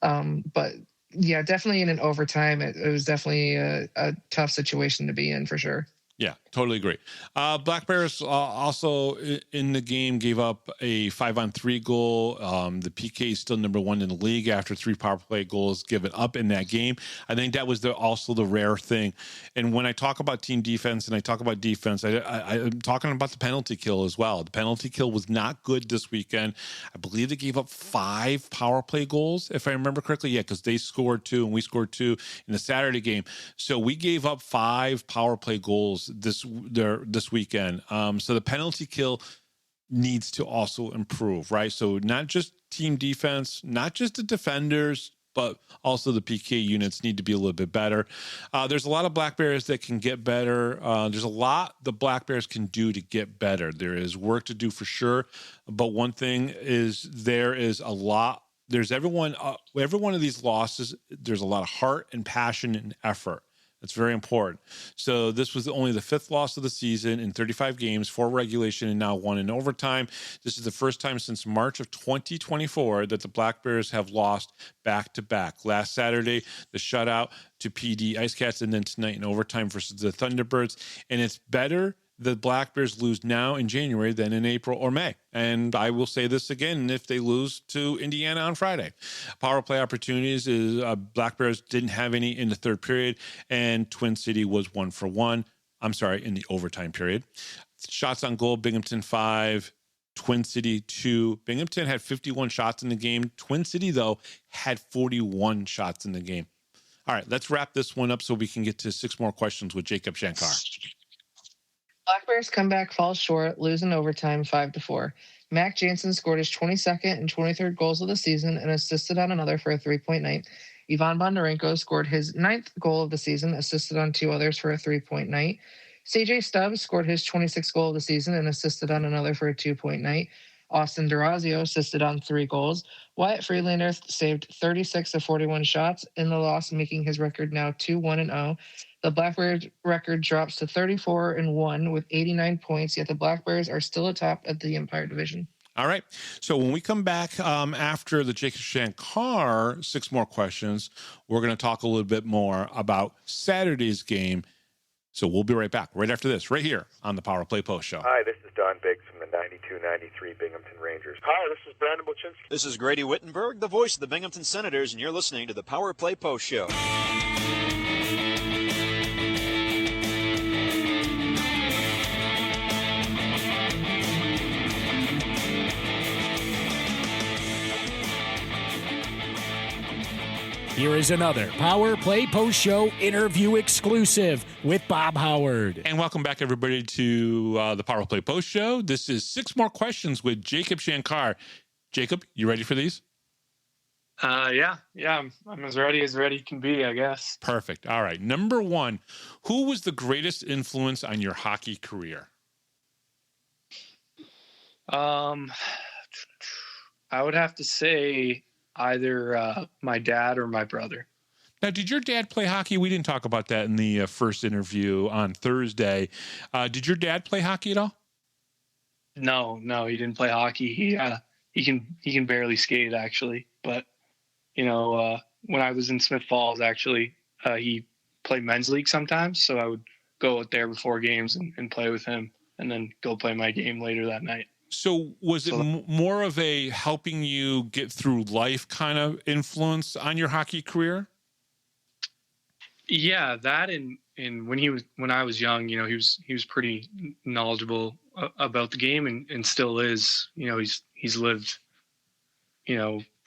But yeah, definitely in an overtime, it was definitely a tough situation to be in for sure. Yeah, totally agree. Black Bears also in the game gave up a 5-on-3 goal. The PK is still number one in the league after 3 power play goals given up in that game. I think that was also the rare thing. And when I talk about team defense and I talk about defense, I'm talking about the penalty kill as well. The penalty kill was not good this weekend. I believe they gave up 5 power play goals, if I remember correctly. Yeah, because they scored 2 and we scored 2 in the Saturday game. So we gave up 5 power play goals this weekend. So the penalty kill needs to also improve, right? So not just team defense, not just the defenders, but also the PK units need to be a little bit better. There's a lot of Black Bears that can get better. There's a lot the Black Bears can do to get better. There is work to do for sure. But one thing is there's every one of these losses, there's a lot of heart and passion and effort. That's very important. So this was only the 5th loss of the season in 35 games, 4 regulation and now 1 in overtime. This is the first time since March of 2024 that the Black Bears have lost back-to-back. Last Saturday, the shutout to PD Ice Cats, and then tonight in overtime versus the Thunderbirds. And it's better the Black Bears lose now in January than in April or May. And I will say this again, if they lose to Indiana on Friday. Power play opportunities is Black Bears didn't have any in the 3rd period, and Twin City was 1 for 1. I'm sorry, in the overtime period. Shots on goal, Binghamton 5, Twin City 2. Binghamton had 51 shots in the game. Twin City, though, had 41 shots in the game. All right, let's wrap this one up so we can get to 6 more questions with Jacob Shankar. Black Bears comeback falls short, losing overtime 5-4. Mac Jansen scored his 22nd and 23rd goals of the season and assisted on another for a 3-point night. Ivan Bondarenko scored his 9th goal of the season, assisted on 2 others for a 3-point night. CJ Stubbs scored his 26th goal of the season and assisted on another for a 2-point night. Austin Durazio assisted on 3 goals. Wyatt Friedlander saved 36 of 41 shots in the loss, making his record now 2-1-0. The Black Bears record drops to 34-1 with 89 points, yet the Black Bears are still atop at the Empire Division. All right. So when we come back after the Jacob Shankar 6 more questions, we're going to talk a little bit more about Saturday's game. So we'll be right back right after this, right here on the Power Play Post Show. Hi, this is Don Biggs from the 92-93 Binghamton Rangers. Hi, this is Brandon Buczynski. This is Grady Wittenberg, the voice of the Binghamton Senators, and you're listening to the Power Play Post Show. Here is another Power Play Post Show interview exclusive with Bob Howard. And welcome back, everybody, to the Power Play Post Show. This is 6 more questions with Jacob Shankar. Jacob, you ready for these? Yeah. I'm as ready can be, I guess. Perfect. All right. Number 1, who was the greatest influence on your hockey career? I would have to say either my dad or my brother. Now, did your dad play hockey? We didn't talk about that in the first interview on Thursday. Did your dad play hockey at all? No, he didn't play hockey. He can barely skate, actually. But when I was in Smith Falls, actually, he played men's league sometimes, so I would go out there before games and play with him, and then go play my game later that night. So was it more of a helping you get through life kind of influence on your hockey career? Yeah, that and when I was young, he was pretty knowledgeable about the game and still is. He's lived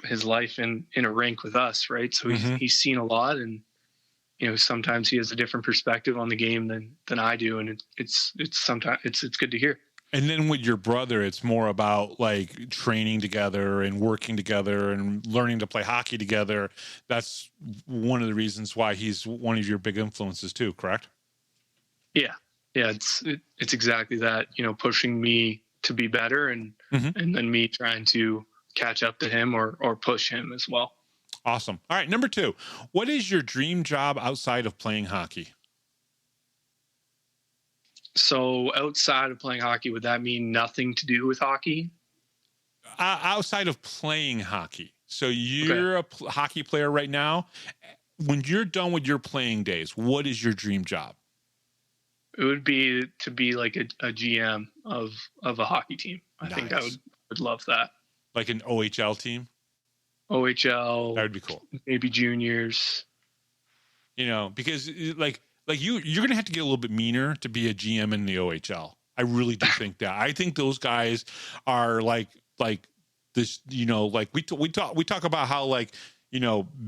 his life in a rink with us, right? So he's seen a lot, and sometimes he has a different perspective on the game than I do, and it's sometimes it's good to hear. And then with your brother, it's more about like training together and working together and learning to play hockey together. That's one of the reasons why he's one of your big influences too, correct? Yeah. It's exactly that, pushing me to be better and then me trying to catch up to him or push him as well. Awesome. All right. Number 2, what is your dream job outside of playing hockey? So outside of playing hockey, would that mean nothing to do with hockey? Outside of playing hockey. So you're a hockey player right now. When you're done with your playing days, what is your dream job? It would be to be like a GM of a hockey team. I think I would love that. Like an OHL team? OHL. That would be cool. Maybe juniors. Because you're going to have to get a little bit meaner to be a GM in the OHL. I really do think that. I think those guys are like this, we talk about how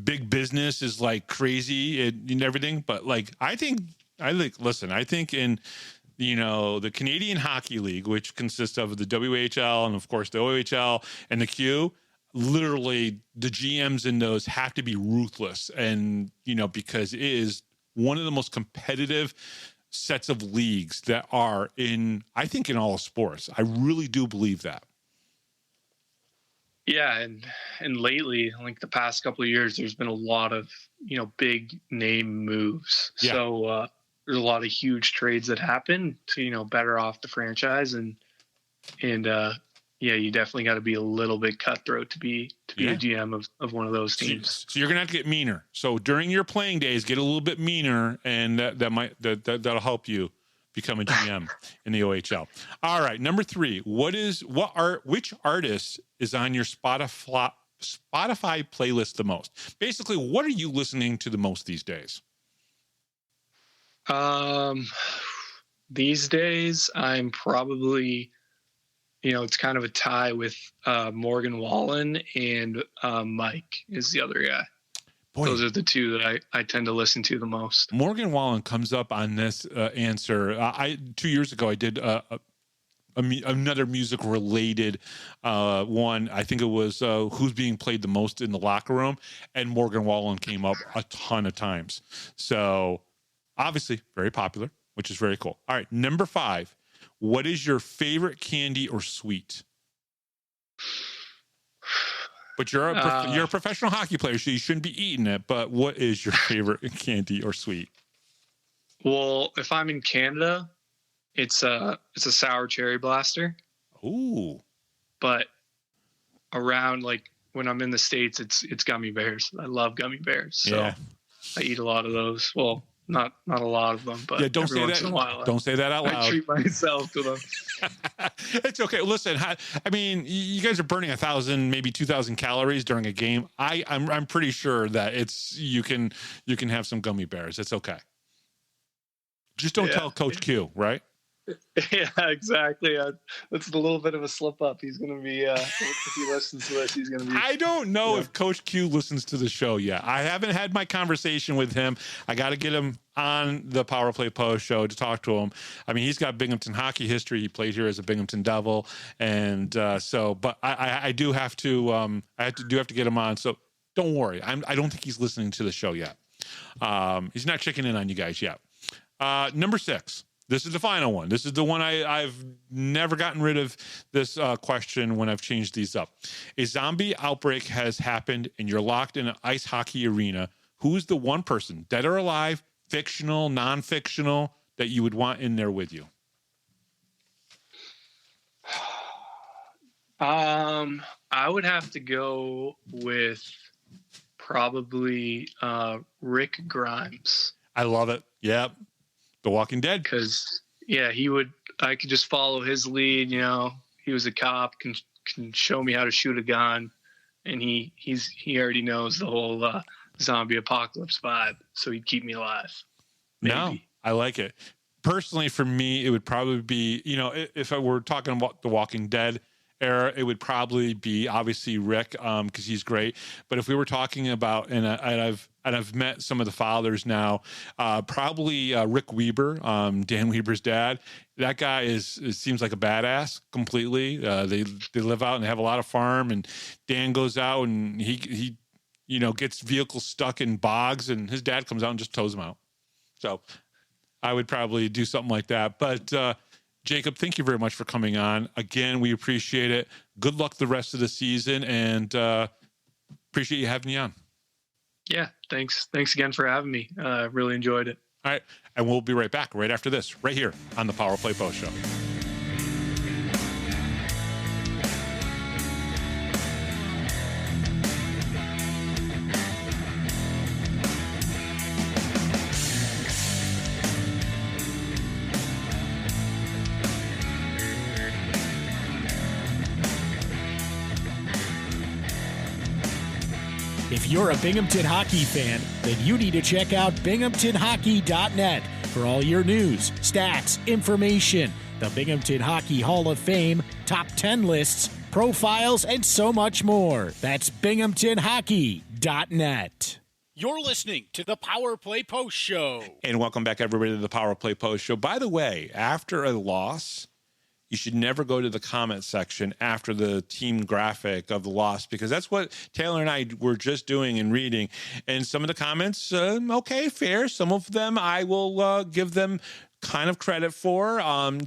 big business is like crazy and everything. But I think in, the Canadian Hockey League, which consists of the WHL and of course the OHL and the Q, literally the GMs in those have to be ruthless. And, because it is one of the most competitive sets of leagues that are in all sports. I really do believe that. Yeah. And lately, like the past couple of years, there's been a lot of, big name moves. Yeah. So there's a lot of huge trades that happen to, better off the franchise. And you definitely got to be a little bit cutthroat to be a GM of one of those teams. So you're going to have to get meaner. So during your playing days, get a little bit meaner, and that'll help you become a GM in the OHL. All right, number 3. Which artist is on your Spotify playlist the most? Basically, what are you listening to the most these days? These days, I'm probably, it's kind of a tie with Morgan Wallen and Mike is the other guy. Boy, those are the two that I tend to listen to the most. Morgan Wallen comes up on this answer. 2 years ago, I did another music-related one. I think it was who's being played the most in the locker room, and Morgan Wallen came up a ton of times. So obviously very popular, which is very cool. All right, number 5. What is your favorite candy or sweet? But you're a professional hockey player, so you shouldn't be eating it. But what is your favorite candy or sweet? Well, if I'm in Canada, it's a sour cherry blaster. Ooh. But around when I'm in the States, it's gummy bears. I love gummy bears. So I eat a lot of those. Well, not a lot of them, but don't say that. Don't say that out loud. I treat myself to them. It's okay. Listen, I mean, you guys are burning 1,000, maybe 2,000 calories during a game. I'm pretty sure that you can have some gummy bears. It's okay. Just don't tell Coach Q, right? Yeah, exactly. That's a little bit of a slip up. He's going to be, if he listens to this, he's going to be. I don't know if Coach Q listens to the show yet. I haven't had my conversation with him. I got to get him on the Power Play Post show to talk to him. I mean, he's got Binghamton hockey history. He played here as a Binghamton Devil. And but I do have to, get him on. So don't worry. I don't think he's listening to the show yet. He's not checking in on you guys yet. Number 6. This is the final one. This is the one I've never gotten rid of this question when I've changed these up. A zombie outbreak has happened and you're locked in an ice hockey arena. Who's the one person, dead or alive, fictional, non-fictional, that you would want in there with you? I would have to go with probably Rick Grimes. I love it. Yep. The Walking Dead. Because, I could just follow his lead. He was a cop, can show me how to shoot a gun. And he already knows the whole zombie apocalypse vibe. So he'd keep me alive. Maybe. No, I like it. Personally, for me, it would probably be, if I were talking about The Walking Dead, era, it would probably be obviously Rick, because he's great. But if we were talking about, and I've met some of the fathers now, probably Rick Weber, Dan Weber's dad. That guy seems like a badass completely. They live out and they have a lot of farm, and Dan goes out and he gets vehicles stuck in bogs, and his dad comes out and just tows them out. So I would probably do something like that. But Jacob, thank you very much for coming on. Again, we appreciate it. Good luck the rest of the season, and appreciate you having me on. Yeah, thanks again for having me. Really enjoyed it. All right, and we'll be right back right after this, right here on the Power Play Post Show. If you're a Binghamton hockey fan, then you need to check out binghamtonhockey.net for all your news, stats, information, the Binghamton Hockey Hall of Fame, top 10 lists, profiles, and so much more. That's binghamtonhockey.net. You're listening to the Power Play Post Show. And welcome back, everybody, to the Power Play Post Show. By the way, after a loss, you should never go to the comment section after the team graphic of the loss, because that's what Taylor and I were just doing and reading. And some of the comments, okay, fair. Some of them I will give them kind of credit for,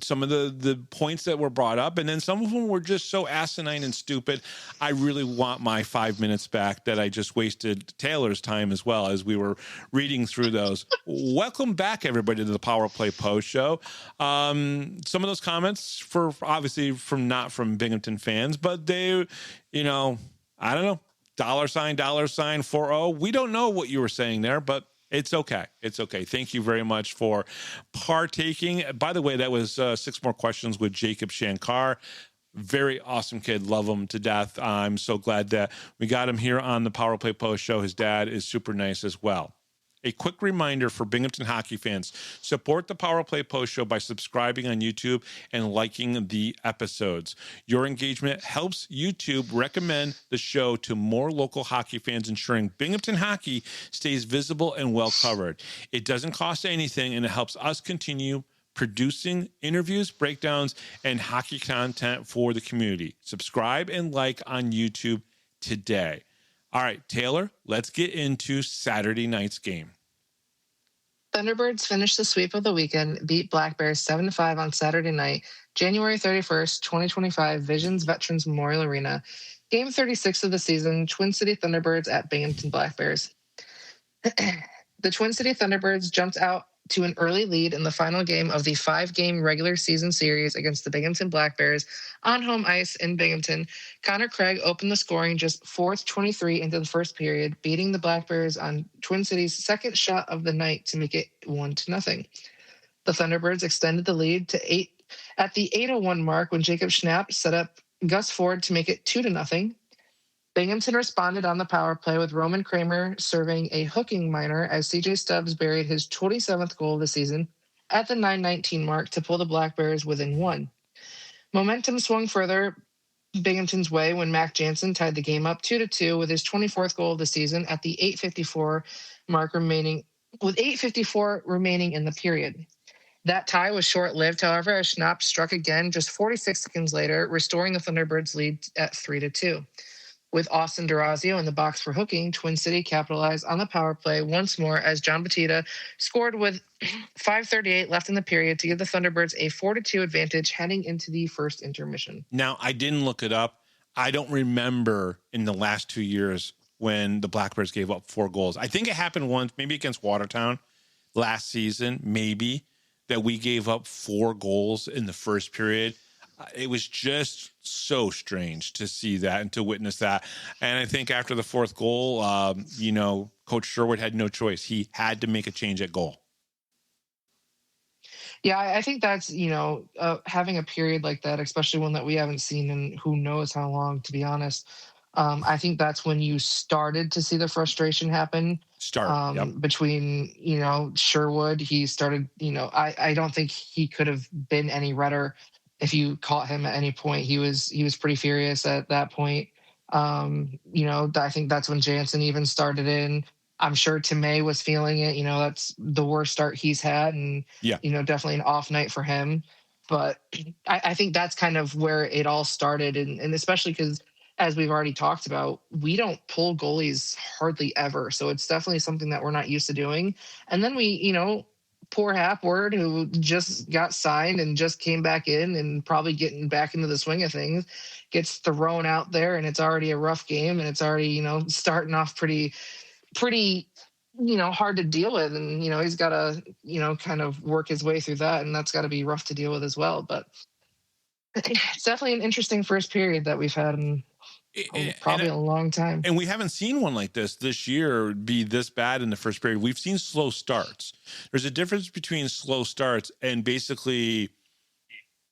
some of the points that were brought up, and then some of them were just so asinine and stupid. I really want my 5 minutes back that I just wasted Taylor's time as well as we were reading through those. Welcome back, everybody, to the Power Play Post Show. Some of those comments obviously not from Binghamton fans, but they, I don't know, $$40. We don't know what you were saying there, but it's okay. It's okay. Thank you very much for partaking. By the way, that was 6 more questions with Jacob Shankar. Very awesome kid. Love him to death. I'm so glad that we got him here on the Power Play Post Show. His dad is super nice as well. A quick reminder for Binghamton hockey fans, support the Power Play Post Show by subscribing on YouTube and liking the episodes. Your engagement helps YouTube recommend the show to more local hockey fans, ensuring Binghamton hockey stays visible and well covered. It doesn't cost anything, and it helps us continue producing interviews, breakdowns, and hockey content for the community. Subscribe and like on YouTube today. All right, Taylor, let's get into Saturday night's game. Thunderbirds finished the sweep of the weekend, beat Black Bears 7-5 on Saturday night, January 31st, 2025, Visions Veterans Memorial Arena. Game 36 of the season, Twin City Thunderbirds at Binghamton Black Bears. The Twin City Thunderbirds jumped out to an early lead in the final game of the 5-game regular season series against the Binghamton Black Bears on home ice in Binghamton. Connor Craig opened the scoring just 4:23 into the first period, beating the Black Bears on Twin City's second shot of the night to make it 1-0. The Thunderbirds extended the lead to 8 at the 8:01 mark when Jacob Schnapp set up Gus Ford to make it 2-0. Binghamton responded on the power play with Roman Kramer serving a hooking minor as CJ Stubbs buried his 27th goal of the season at the 9:19 mark to pull the Black Bears within 1. Momentum swung further Binghamton's way when Mac Jansen tied the game up 2-2 with his 24th goal of the season at the 8:54 mark remaining in the period. That tie was short-lived, however, as Schnapp struck again just 46 seconds later, restoring the Thunderbirds' lead at 3-2. With Austin Durazio in the box for hooking, Twin City capitalized on the power play once more as John Batista scored with 5:38 left in the period to give the Thunderbirds a 4-2 advantage heading into the first intermission. Now, I didn't look it up. I don't remember in the last 2 years when the Black Bears gave up 4 goals. I think it happened once, maybe against Watertown last season, maybe, that we gave up 4 goals in the first period. It was just so strange to see that and to witness that. And I think after the 4th goal, Coach Sherwood had no choice. He had to make a change at goal. Yeah, I think that's, having a period like that, especially one that we haven't seen in who knows how long, to be honest. I think that's when you started to see the frustration happen. Between, Sherwood. He started, I don't think he could have been any redder if you caught him at any point, he was pretty furious at that point. I think that's when Jansen even started in. I'm sure Tomei was feeling it. That's the worst start he's had, and definitely an off night for him. But I think that's kind of where it all started, and especially because, as we've already talked about, we don't pull goalies hardly ever, so it's definitely something that we're not used to doing. And then poor Hapward, who just got signed and just came back in and probably getting back into the swing of things, gets thrown out there, and it's already a rough game, and it's already starting off pretty hard to deal with, and he's got to kind of work his way through that, and that's got to be rough to deal with as well. But it's definitely an interesting first period that we've had in probably a long time. And we haven't seen one like this year be this bad in the first period. We've seen slow starts. There's a difference between slow starts and basically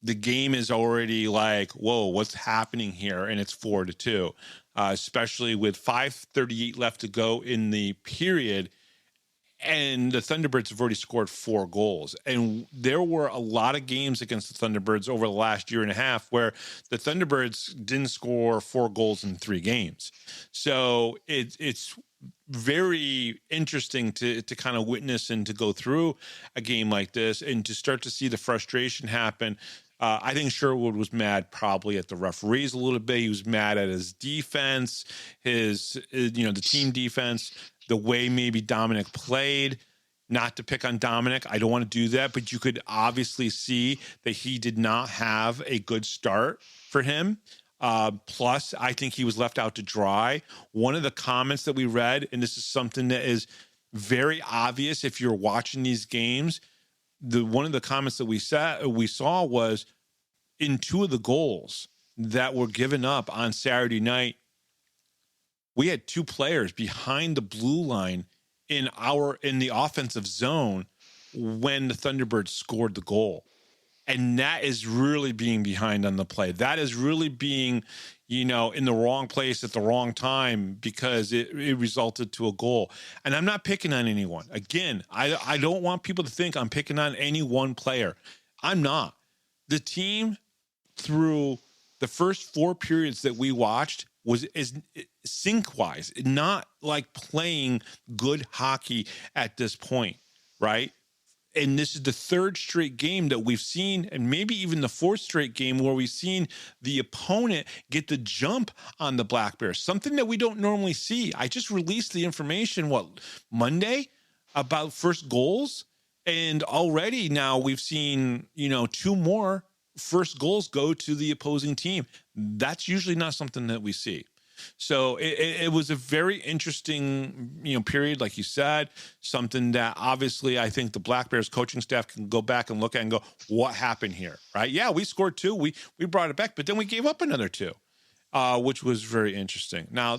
the game is already like, whoa, what's happening here? And it's 4-2, especially with 5:38 left to go in the period. And the Thunderbirds have already scored 4 goals. And there were a lot of games against the Thunderbirds over the last year and a half where the Thunderbirds didn't score 4 goals in 3 games. So it's very interesting to kind of witness and to go through a game like this and to start to see the frustration happen. I think Sherwood was mad probably at the referees a little bit. He was mad at his defense, the team defense, the way maybe Dominic played. Not to pick on Dominic, I don't want to do that, but you could obviously see that he did not have a good start for him. Plus, I think he was left out to dry. One of the comments that we read, and this is something that is very obvious if you're watching these games, one of the comments that we saw was in 2 of the goals that were given up on Saturday night, we had 2 players behind the blue line in the offensive zone when the Thunderbirds scored the goal. And that is really being behind on the play. That is really being, in the wrong place at the wrong time because it resulted to a goal. And I'm not picking on anyone. Again, I don't want people to think I'm picking on any one player. I'm not. The team, through the first 4 periods that we watched, is sync-wise, not like playing good hockey at this point, right? And this is the 3rd straight game that we've seen, and maybe even the 4th straight game where we've seen the opponent get the jump on the Black Bears, something that we don't normally see. I just released the information, Monday, about first goals, and already now we've seen, 2 more first goals go to the opposing team. That's usually not something that we see. So it was a very interesting, period, like you said, something that obviously I think the Black Bears coaching staff can go back and look at and go, what happened here, right? Yeah, we scored 2. We brought it back, but then we gave up another 2, which was very interesting. Now,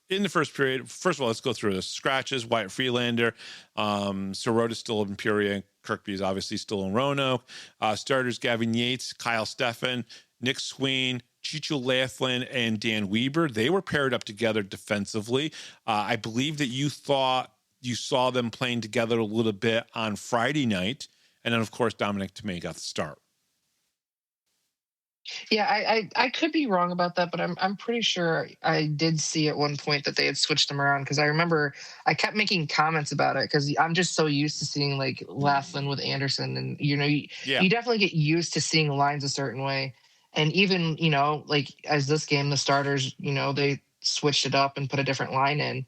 in the first period, first of all, let's go through the scratches. Wyatt Freelander, Sorota's still in Peoria, Kirkby's obviously still in Roanoke. Starters, Gavin Yates, Kyle Steffen, Nick Sween, Chicho Laughlin, and Dan Weber. They were paired up together defensively. I believe that you thought you saw them playing together a little bit on Friday night. And then, of course, Dominic Tomei got the start. Yeah, I could be wrong about that, but I'm pretty sure I did see at one point that they had switched them around, because I remember I kept making comments about it because I'm just so used to seeing like Laughlin with Anderson, and you definitely get used to seeing lines a certain way. And even like as this game, the starters, they switched it up and put a different line in.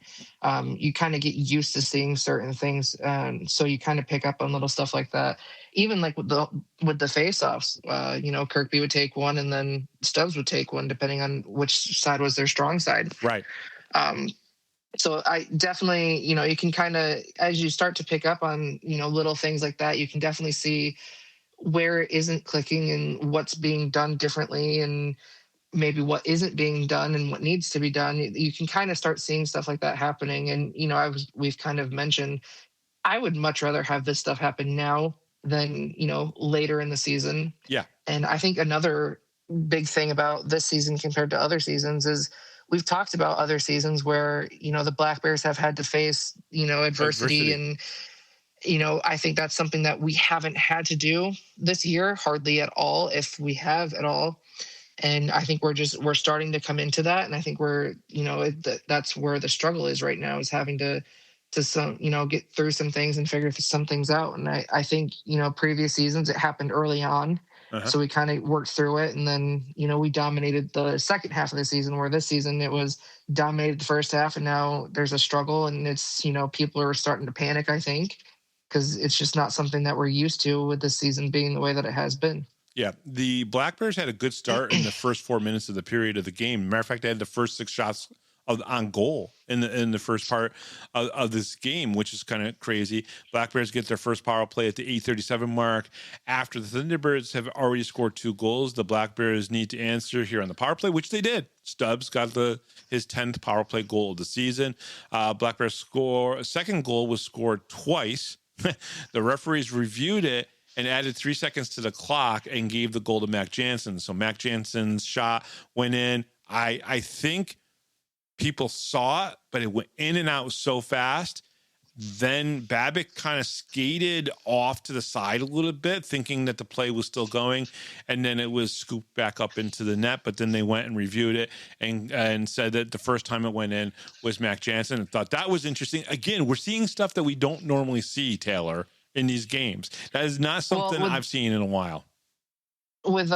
You kind of get used to seeing certain things, so you kind of pick up on little stuff like that. Even like with the face-offs, Kirkby would take one and then Stubbs would take one, depending on which side was their strong side. Right. So I definitely, you can kind of, as you start to pick up on, little things like that, you can definitely see where it isn't clicking and what's being done differently, and maybe what isn't being done and what needs to be done. You can kind of start seeing stuff like that happening. And, we've kind of mentioned, I would much rather have this stuff happen now than, later in the season. Yeah. And I think another big thing about this season compared to other seasons is we've talked about other seasons where, the Black Bears have had to face, adversity. I think that's something that we haven't had to do this year, hardly at all, if we have at all. And I think we're starting to come into that. And I think that's where the struggle is right now, is having to some, get through some things and figure some things out. And I think, previous seasons, it happened early on. So we kind of worked through it. And then, we dominated the second half of the season, where this season it was dominated the first half. And now there's a struggle, and it's, people are starting to panic, I think, because it's just not something that we're used to with this season being the way that it has been. Yeah, the Black Bears had a good start in the first 4 minutes of the period of the game. Matter of fact, they had the first 6 shots on goal in the first part of this game, which is kind of crazy. Black Bears get their first power play at the 8:37 mark. After the Thunderbirds have already scored 2 goals, the Black Bears need to answer here on the power play, which they did. Stubbs got his 10th power play goal of the season. Black Bears second goal was scored twice. The referees reviewed it and added 3 seconds to the clock and gave the goal to Mac Jansen. So Mac Jansen's shot went in. I think people saw it, but it went in and out so fast. Then Babbitt kind of skated off to the side a little bit, thinking that the play was still going, and then it was scooped back up into the net. But then they went and reviewed it and said that the first time it went in was Mac Jansen, and thought that was interesting. Again, we're seeing stuff that we don't normally see, Taylor, in these games. That is not something I've seen in a while. With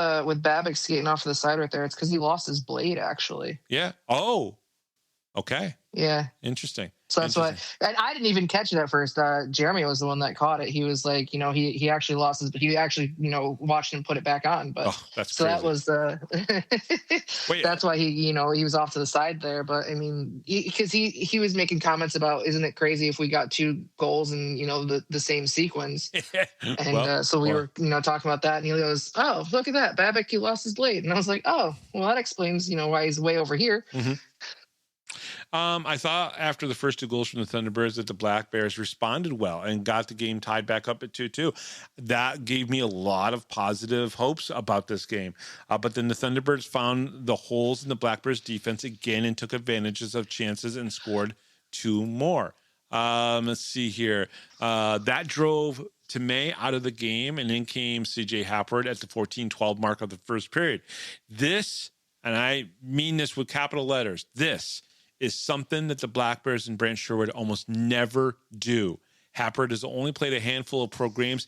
Babbitt skating off to the side right there, it's because he lost his blade, actually. Yeah. Oh, okay. Yeah. Interesting. So that's why, and I didn't even catch it at first. Jeremy was the one that caught it. He was like, he actually lost his, but he actually, watched him put it back on. But that's so crazy. That was that's why he was off to the side there. But I mean, because he was making comments about, isn't it crazy if we got 2 goals in the same sequence? And so we were talking about that, and he goes, "Oh, look at that, Babbitt, he lost his blade." And I was like, "Oh, well, that explains why he's way over here." Mm-hmm. I thought after the first 2 goals from the Thunderbirds that the Black Bears responded well and got the game tied back up at 2-2. That gave me a lot of positive hopes about this game. But then the Thunderbirds found the holes in the Black Bears defense again and took advantages of chances and scored 2 more. Let's see here. That drove Tomei out of the game, and then came C.J. Happard at the 14-12 mark of the first period. This, and I mean this with capital letters, this is something that the Black Bears and Brant Sherwood almost never do. Happard has only played a handful of pro games.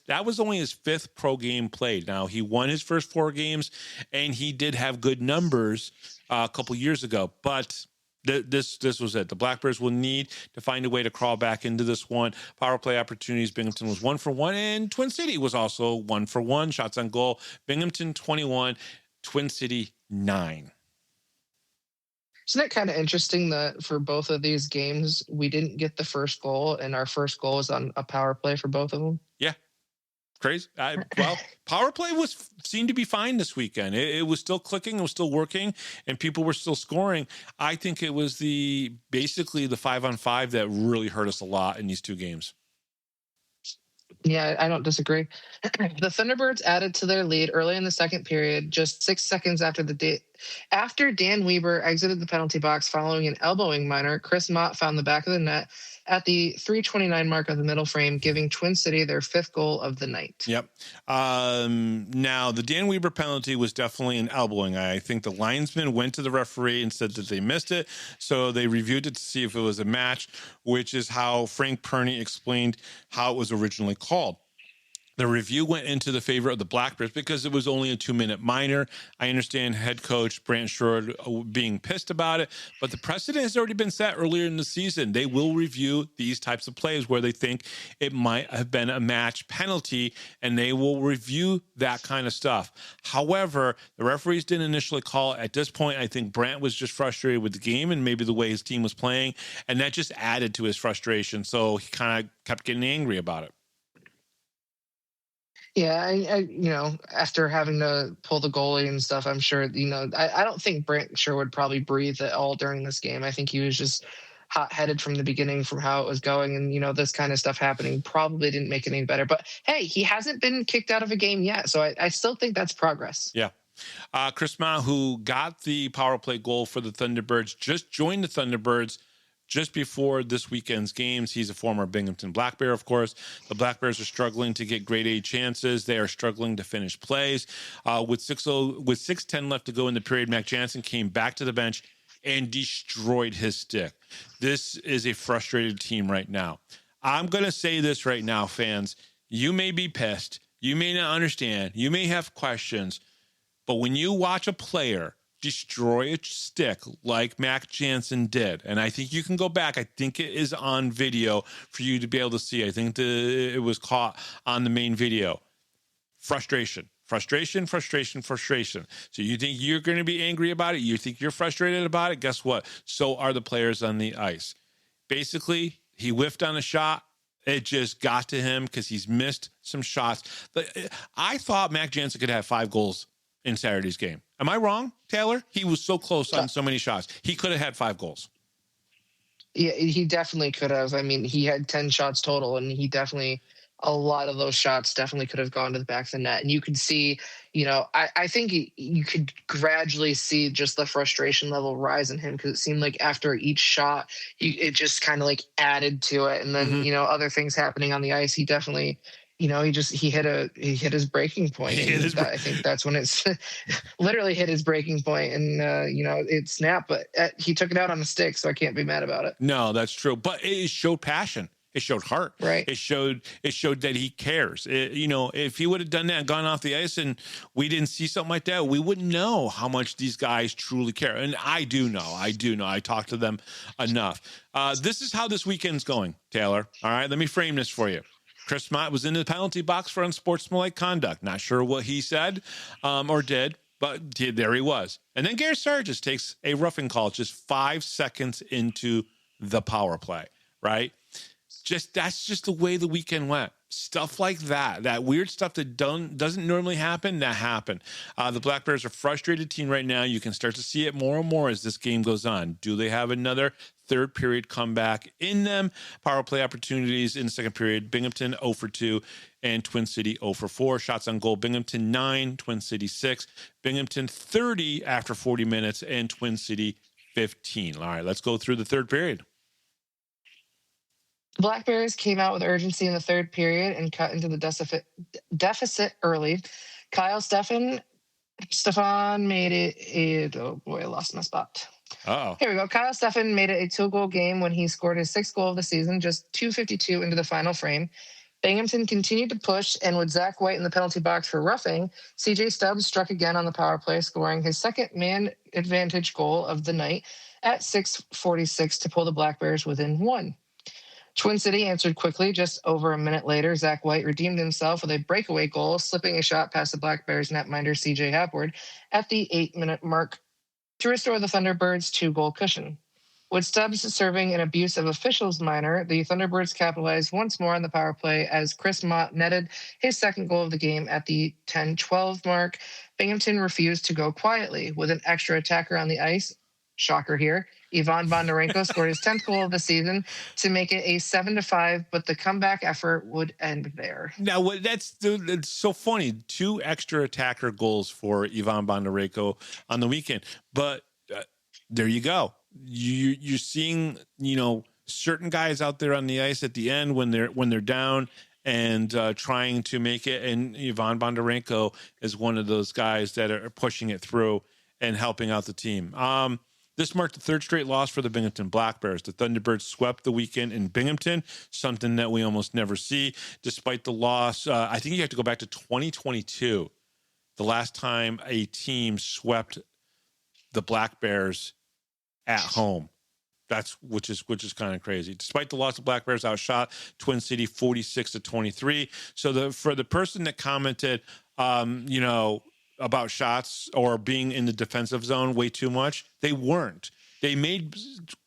That was only his 5th pro game played. Now, he won his first 4 games, and he did have good numbers a couple years ago, but this was it. The Black Bears will need to find a way to crawl back into this one. Power play opportunities, Binghamton was 1 for 1, and Twin City was also 1 for 1. Shots on goal, Binghamton 21, Twin City 9. Isn't it kind of interesting that for both of these games, we didn't get the first goal, and our first goal was on a power play for both of them? Yeah. Crazy. Power play seemed to be fine this weekend. It was still clicking, it was still working, and people were still scoring. I think it was basically the 5-on-5 that really hurt us a lot in these 2 games. Yeah, I don't disagree. The Thunderbirds added to their lead early in the second period, just 6 seconds after Dan Weber exited the penalty box following an elbowing minor. Chris Mott found the back of the net at the 3:29 mark of the middle frame, giving Twin City their 5th goal of the night. Yep. Now, the Dan Weber penalty was definitely an elbowing. I think the linesman went to the referee and said that they missed it, so they reviewed it to see if it was a match, which is how Frank Perney explained how it was originally called. The review went into the favor of the Black Bears because it was only a 2-minute minor. I understand head coach Brant Sherwood being pissed about it, but the precedent has already been set earlier in the season. They will review these types of plays where they think it might have been a match penalty, and they will review that kind of stuff. However, the referees didn't initially call it. At this point, I think Brant was just frustrated with the game and maybe the way his team was playing, and that just added to his frustration. So he kind of kept getting angry about it. Yeah, I after having to pull the goalie and stuff, I'm sure, I don't think Brant Sherwood probably breathed at all during this game. I think he was just hot-headed from the beginning from how it was going. And, this kind of stuff happening probably didn't make it any better. But, hey, he hasn't been kicked out of a game yet. So I still think that's progress. Yeah. Chris Mott, who got the power play goal for the Thunderbirds, just joined the Thunderbirds just before this weekend's games. He's a former Binghamton Black Bear, of course. The Black Bears are struggling to get grade A chances. They are struggling to finish plays. With 6:10 left to go in the period, Mac Jansen came back to the bench and destroyed his stick. This is a frustrated team right now. I'm going to say this right now, fans. You may be pissed. You may not understand. You may have questions. But when you watch a player destroy a stick like Mac Jansen did, and I think you can go back. I think it is on video for you to be able to see. I think it was caught on the main video. Frustration. So you think you're going to be angry about it? You think you're frustrated about it? Guess what? So are the players on the ice. Basically, he whiffed on a shot. It just got to him because he's missed some shots. But I thought Mac Jansen could have 5 goals in Saturday's game. Am I wrong, Taylor? He was so close on so many shots. He could have had 5 goals. Yeah, he definitely could have. I mean, he had 10 shots total, and a lot of those shots definitely could have gone to the back of the net. And you could see, I think you could gradually see just the frustration level rise in him, because it seemed like after each shot, it just kind of like added to it. And then, other things happening on the ice, he definitely, he hit his breaking point. I think that's when it's literally hit his breaking point, and it snapped. But he took it out on a stick, so I can't be mad about it. No, that's true. But it showed passion. It showed heart. Right. It showed that he cares. If he would have done that and gone off the ice and we didn't see something like that, we wouldn't know how much these guys truly care. And I do know. I talk to them enough. This is how this weekend's going, Taylor. All right, let me frame this for you. Chris Mott was in the penalty box for unsportsmanlike conduct. Not sure what he said or did, but there he was. And then Garrett Sargis takes a roughing call just 5 seconds into the power play, right? That's just the way the weekend went. Stuff like that weird stuff that doesn't normally happen, that happened. The Black Bears are a frustrated team right now. You can start to see it more and more as this game goes on. Do they have another third period comeback in them? Power play opportunities in the second period. Binghamton 0 for 2 and Twin City 0 for 4. Shots on goal. Binghamton 9, Twin City 6. Binghamton 30 after 40 minutes and Twin City 15. All right, let's go through the third period. The Black Bears came out with urgency in the third period and cut into the deficit early. Kyle Stefan made it. Oh boy, I lost my spot. Uh-oh. Here we go. Kyle Stefan made it a 2-goal game when he scored his 6th goal of the season, just 2:52 into the final frame. Binghamton continued to push, and with Zach White in the penalty box for roughing, CJ Stubbs struck again on the power play, scoring his second man advantage goal of the night at 6:46 to pull the Black Bears within 1. Twin City answered quickly. Just over a minute later, Zach White redeemed himself with a breakaway goal, slipping a shot past the Black Bears netminder CJ Hapward at the 8-minute mark to restore the Thunderbirds' 2-goal cushion. With Stubbs serving an abuse of officials minor, the Thunderbirds capitalized once more on the power play as Chris Mott netted his second goal of the game at the 10:12 mark. Binghamton refused to go quietly with an extra attacker on the ice. Shocker here. Ivan Bondarenko scored his 10th goal of the season to make it a 7-5, but the comeback effort would end there. Now, that's so funny. 2 extra attacker goals for Ivan Bondarenko on the weekend. But there you go. You're seeing, certain guys out there on the ice at the end when they're down and trying to make it. And Ivan Bondarenko is one of those guys that are pushing it through and helping out the team. This marked the 3rd straight loss for the Binghamton Black Bears. The Thunderbirds swept the weekend in Binghamton, something that we almost never see. Despite the loss, I think you have to go back to 2022, the last time a team swept the Black Bears at home. Which is kind of crazy. Despite the loss, the Black Bears outshot Twin City 46-23. So for the person that commented, about shots or being in the defensive zone way too much, they weren't. They made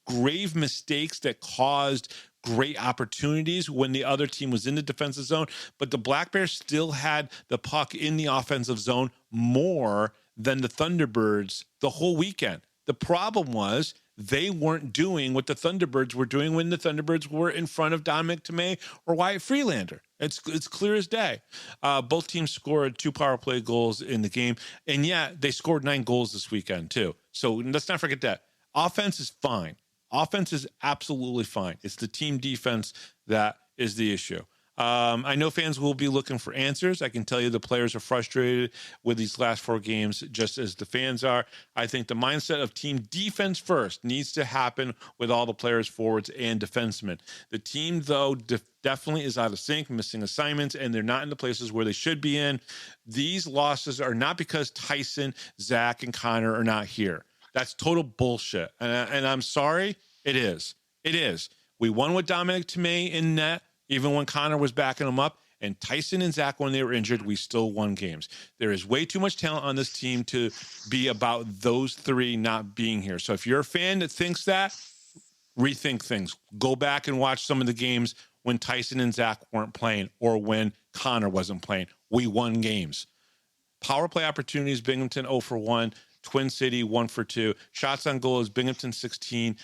grave mistakes that caused great opportunities when the other team was in the defensive zone, but the Black Bears still had the puck in the offensive zone more than the Thunderbirds the whole weekend. The problem was they weren't doing what the Thunderbirds were doing when the Thunderbirds were in front of Dominic Tomei or Wyatt Freelander. It's clear as day. Both teams scored 2 power play goals in the game, and they scored 9 goals this weekend too. So let's not forget that. Offense is fine. Offense is absolutely fine. It's the team defense that is the issue. I know fans will be looking for answers. I can tell you the players are frustrated with these last 4 games, just as the fans are. I think the mindset of team defense first needs to happen with all the players, forwards, and defensemen. The team, though, definitely is out of sync, missing assignments, and they're not in the places where they should be in. These losses are not because Tyson, Zach, and Connor are not here. That's total bullshit. And I'm sorry, it is. It is. We won with Dominic Tomei in net. Even when Connor was backing them up, and Tyson and Zach, when they were injured, we still won games. There is way too much talent on this team to be about those 3 not being here. So if you're a fan that thinks that, rethink things. Go back and watch some of the games when Tyson and Zach weren't playing or when Connor wasn't playing. We won games. Power play opportunities, Binghamton 0 for 1, Twin City 1 for 2. Shots on goal is Binghamton 16,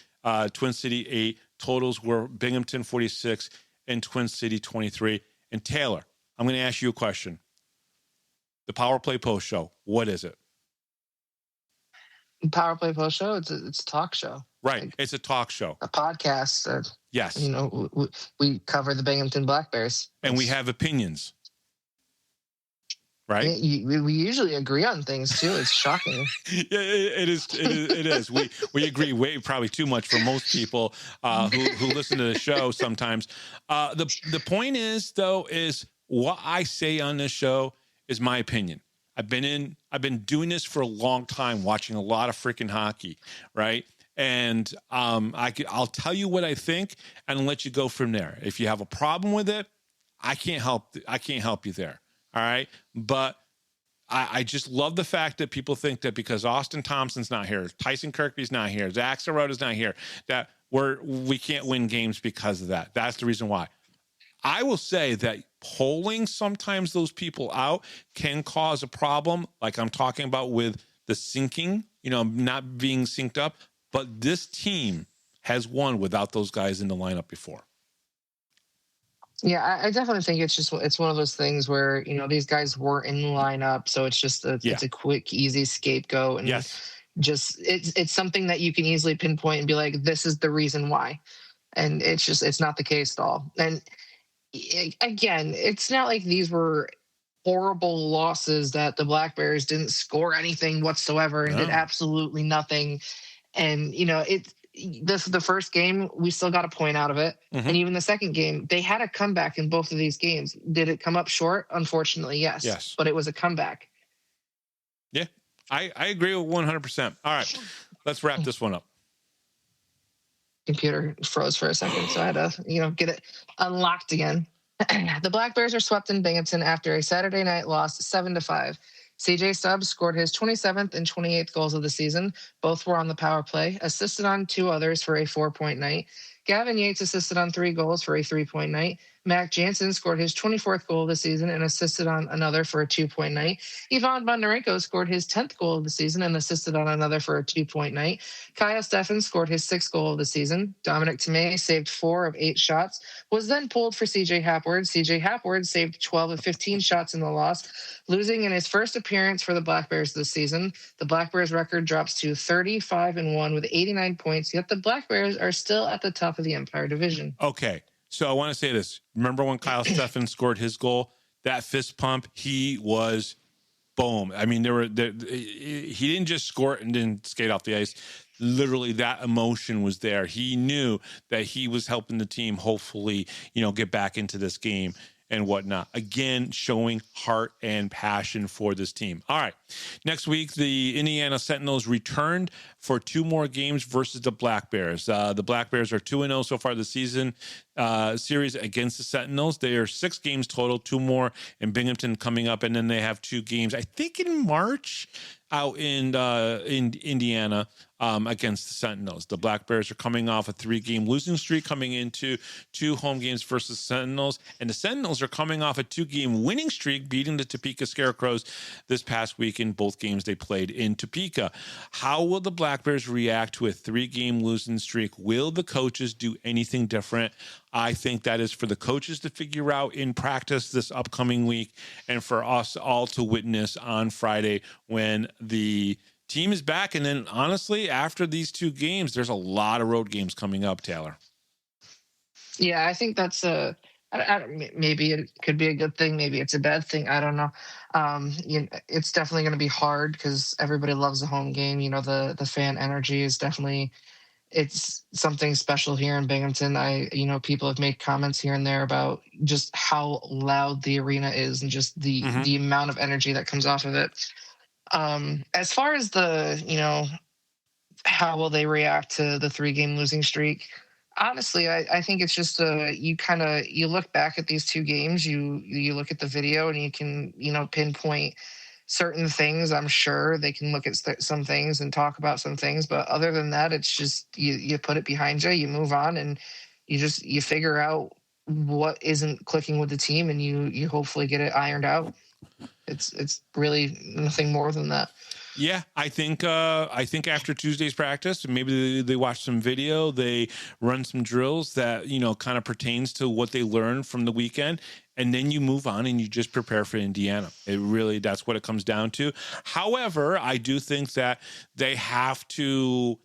Twin City 8. Totals were Binghamton 46, and Twin City 23. And Taylor, I'm going to ask you a question. The Power Play Post Show, what is it? Power Play Post Show. It's a talk show. Right. Like, it's a talk show. A podcast. Yes. You know, we cover the Binghamton Black Bears. And we have opinions. Right. We usually agree on things too. It's shocking. Yeah, it is. We agree way probably too much for most people who listen to the show sometimes. The point is though, is what I say on this show is my opinion. I've been doing this for a long time, watching a lot of freaking hockey. Right. And I'll tell you what I think and let you go from there. If you have a problem with it, I can't help you there. All right. But I just love the fact that people think that because Austin Thompson's not here, Tyson Kirkby's not here, Zach Sorota's not here, that we can't win games because of that. That's the reason why. I will say that polling sometimes those people out can cause a problem, like I'm talking about with the syncing, not being synced up. But this team has won without those guys in the lineup before. Yeah, I definitely think it's one of those things where, these guys weren't in the lineup. So it's just it's a quick, easy scapegoat. And just it's something that you can easily pinpoint and be like, this is the reason why. And it's not the case at all. And again, it's not like these were horrible losses that the Black Bears didn't score anything whatsoever and did absolutely nothing. And, this is the first game, we still got a point out of it. Mm-hmm. And even the second game, they had a comeback in both of these games. Did it come up short? Unfortunately, yes. But it was a comeback. Yeah, I agree with 100%. All right, let's wrap this one up. Computer froze for a second, so I had to, get it unlocked again. The Black Bears are swept in Binghamton after a Saturday night loss 7-5. CJ Stubbs scored his 27th and 28th goals of the season. Both were on the power play, assisted on 2 others for a 4-point night. Gavin Yates assisted on 3 goals for a 3-point night. Mac Jansen scored his 24th goal of the season and assisted on another for a 2-point night. Ivan Bondarenko scored his 10th goal of the season and assisted on another for a 2-point night. Kyle Steffen scored his 6th goal of the season. Dominic Tomei saved 4 of 8 shots, was then pulled for C.J. Hapward. C.J. Hapward saved 12 of 15 shots in the loss, losing in his first appearance for the Black Bears this season. The Black Bears record drops to 35-1 with 89 points, yet the Black Bears are still at the top of the Empire Division. Okay. So I want to say this. Remember when Kyle Steffen scored his goal? That fist pump, he was boom. I mean, he didn't just score it and then skate off the ice. Literally, that emotion was there. He knew that he was helping the team hopefully, get back into this game and whatnot. Again, showing heart and passion for this team. All right. Next week, the Indiana Sentinels returned for 2 more games versus the Black Bears. The Black Bears are 2-0 so far this season series against the Sentinels. They are 6 games total, 2 more in Binghamton coming up, and then they have 2 games, I think in March, out in Indiana against the Sentinels. The Black Bears are coming off a 3-game losing streak, coming into 2 home games versus Sentinels, and the Sentinels are coming off a 2-game winning streak, beating the Topeka Scarecrows this past week in both games they played in Topeka. How will the Black Bears react to a 3-game losing streak? Will the coaches do anything different? I think that is for the coaches to figure out in practice this upcoming week and for us all to witness on Friday when the team is back. And then honestly, after these two games, there's a lot of road games coming up, Taylor. Yeah, I think that's maybe it could be a good thing. Maybe it's a bad thing. I don't know. It's definitely going to be hard because everybody loves a home game. The fan energy is definitely, it's something special here in Binghamton. People have made comments here and there about just how loud the arena is and just the amount of energy that comes off of it. As far as how will they react to the 3-game losing streak? Honestly, I think it's just you look back at these 2 games, you look at the video and you can, pinpoint certain things. I'm sure they can look at some things and talk about some things, but other than that, it's just you put it behind you, you move on, and you figure out what isn't clicking with the team, and you hopefully get it ironed out. It's really nothing more than that. Yeah, I think after Tuesday's practice, maybe they watch some video, they run some drills that, kind of pertains to what they learned from the weekend. And then you move on and you just prepare for Indiana. That's what it comes down to. However, I do think that they have to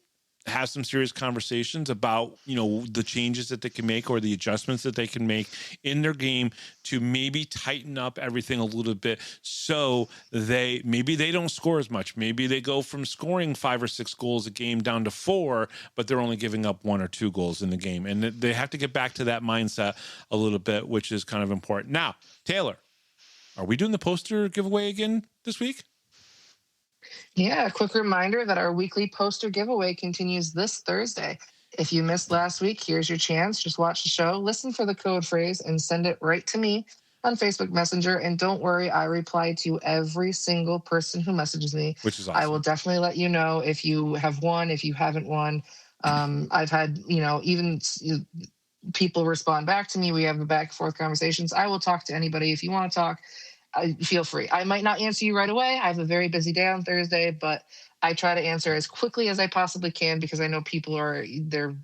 have some serious conversations about, the changes that they can make or the adjustments that they can make in their game to maybe tighten up everything a little bit so maybe they don't score as much. Maybe they go from scoring 5 or 6 goals a game down to 4, but they're only giving up 1 or 2 goals in the game. And they have to get back to that mindset a little bit, which is kind of important. Now, Taylor, are we doing the poster giveaway again this week? Yeah, a quick reminder that our weekly poster giveaway continues this Thursday. If you missed last week, here's your chance. Just watch the show, listen for the code phrase, and send it right to me on Facebook Messenger. And don't worry, I reply to every single person who messages me. Which is awesome. I will definitely let you know if you have won, if you haven't won. I've had, even people respond back to me. We have the back and forth conversations. I will talk to anybody. If you want to talk, feel free. I might not answer you right away. I have a very busy day on Thursday, but I try to answer as quickly as I possibly can because I know people they're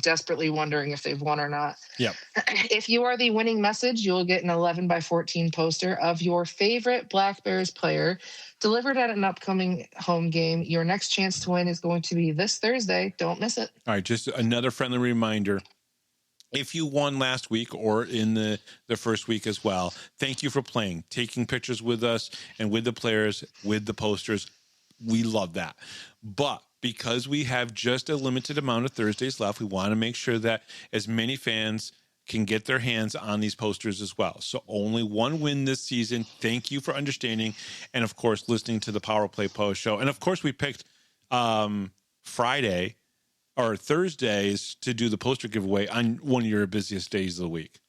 desperately wondering if they've won or not. Yep. If you are the winning message, you'll get an 11x14 poster of your favorite Black Bears player delivered at an upcoming home game. Your next chance to win is going to be this Thursday. Don't miss it. All right, just another friendly reminder. If you won last week or in the first week as well, thank you for playing, taking pictures with us and with the players, with the posters. We love that. But because we have just a limited amount of Thursdays left, we want to make sure that as many fans can get their hands on these posters as well. So only one win this season. Thank you for understanding. And, of course, listening to the Power Play Post Show. And, of course, we picked Friday or Thursdays to do the poster giveaway on one of your busiest days of the week.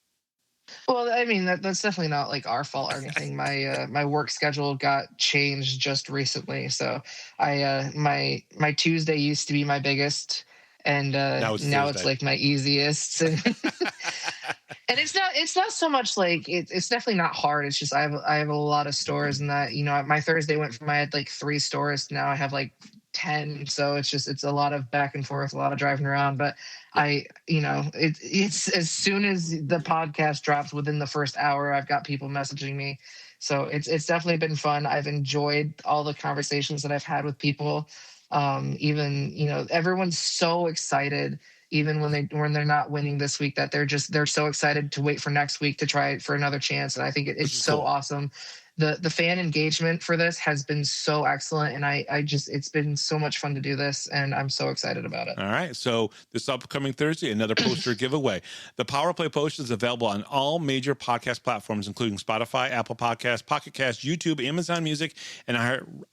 Well, I mean, that's definitely not like our fault or anything. My work schedule got changed just recently. So my Tuesday used to be my biggest, and now it's like my easiest. And it's not so much like it's definitely not hard. It's just I have a lot of stores, and that my Thursday went from I had like 3 stores, now I have like 10. So it's a lot of back and forth, a lot of driving around. But it's as soon as the podcast drops within the first hour, I've got people messaging me. So it's definitely been fun. I've enjoyed all the conversations that I've had with people. Even everyone's so excited, even when they're not winning this week, that they're so excited to wait for next week to try it for another chance. And I think it's so cool. Awesome. The fan engagement for this has been so excellent, and it's been so much fun to do this, and I'm so excited about it. All right, so this upcoming Thursday, another poster giveaway. The Power Play Post is available on all major podcast platforms, including Spotify, Apple Podcasts, Pocket Cast, YouTube, Amazon Music, and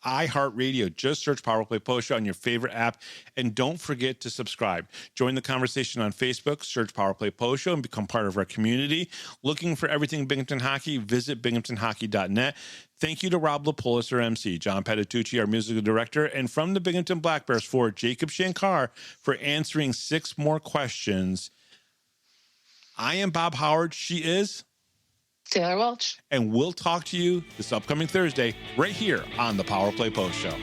iHeartRadio. Just search Power Play Post Show on your favorite app, and don't forget to subscribe. Join the conversation on Facebook, search Power Play Post Show, and become part of our community. Looking for everything Binghamton Hockey? Visit binghamtonhockey.net. Thank you to Rob Lapoulis, our MC, John Petitucci, our musical director, and from the Binghamton Black Bears for Jacob Shankar for answering 6 more questions. I am Bob Howard. She is Taylor Welch. And we'll talk to you this upcoming Thursday right here on the Power Play Post Show.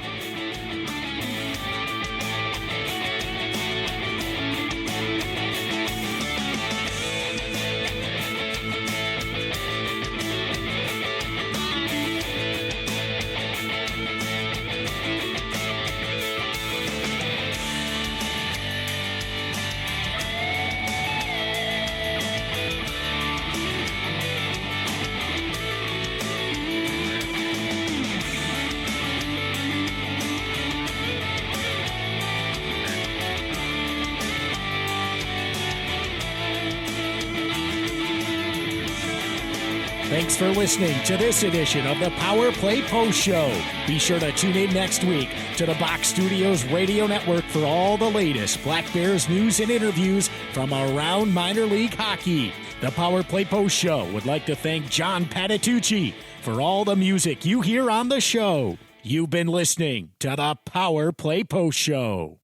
Thanks for listening to this edition of the Power Play Post Show. Be sure to tune in next week to the Box Studios Radio Network for all the latest Black Bears news and interviews from around minor league hockey. The Power Play Post Show would like to thank John Patitucci for all the music you hear on the show. You've been listening to the Power Play Post Show.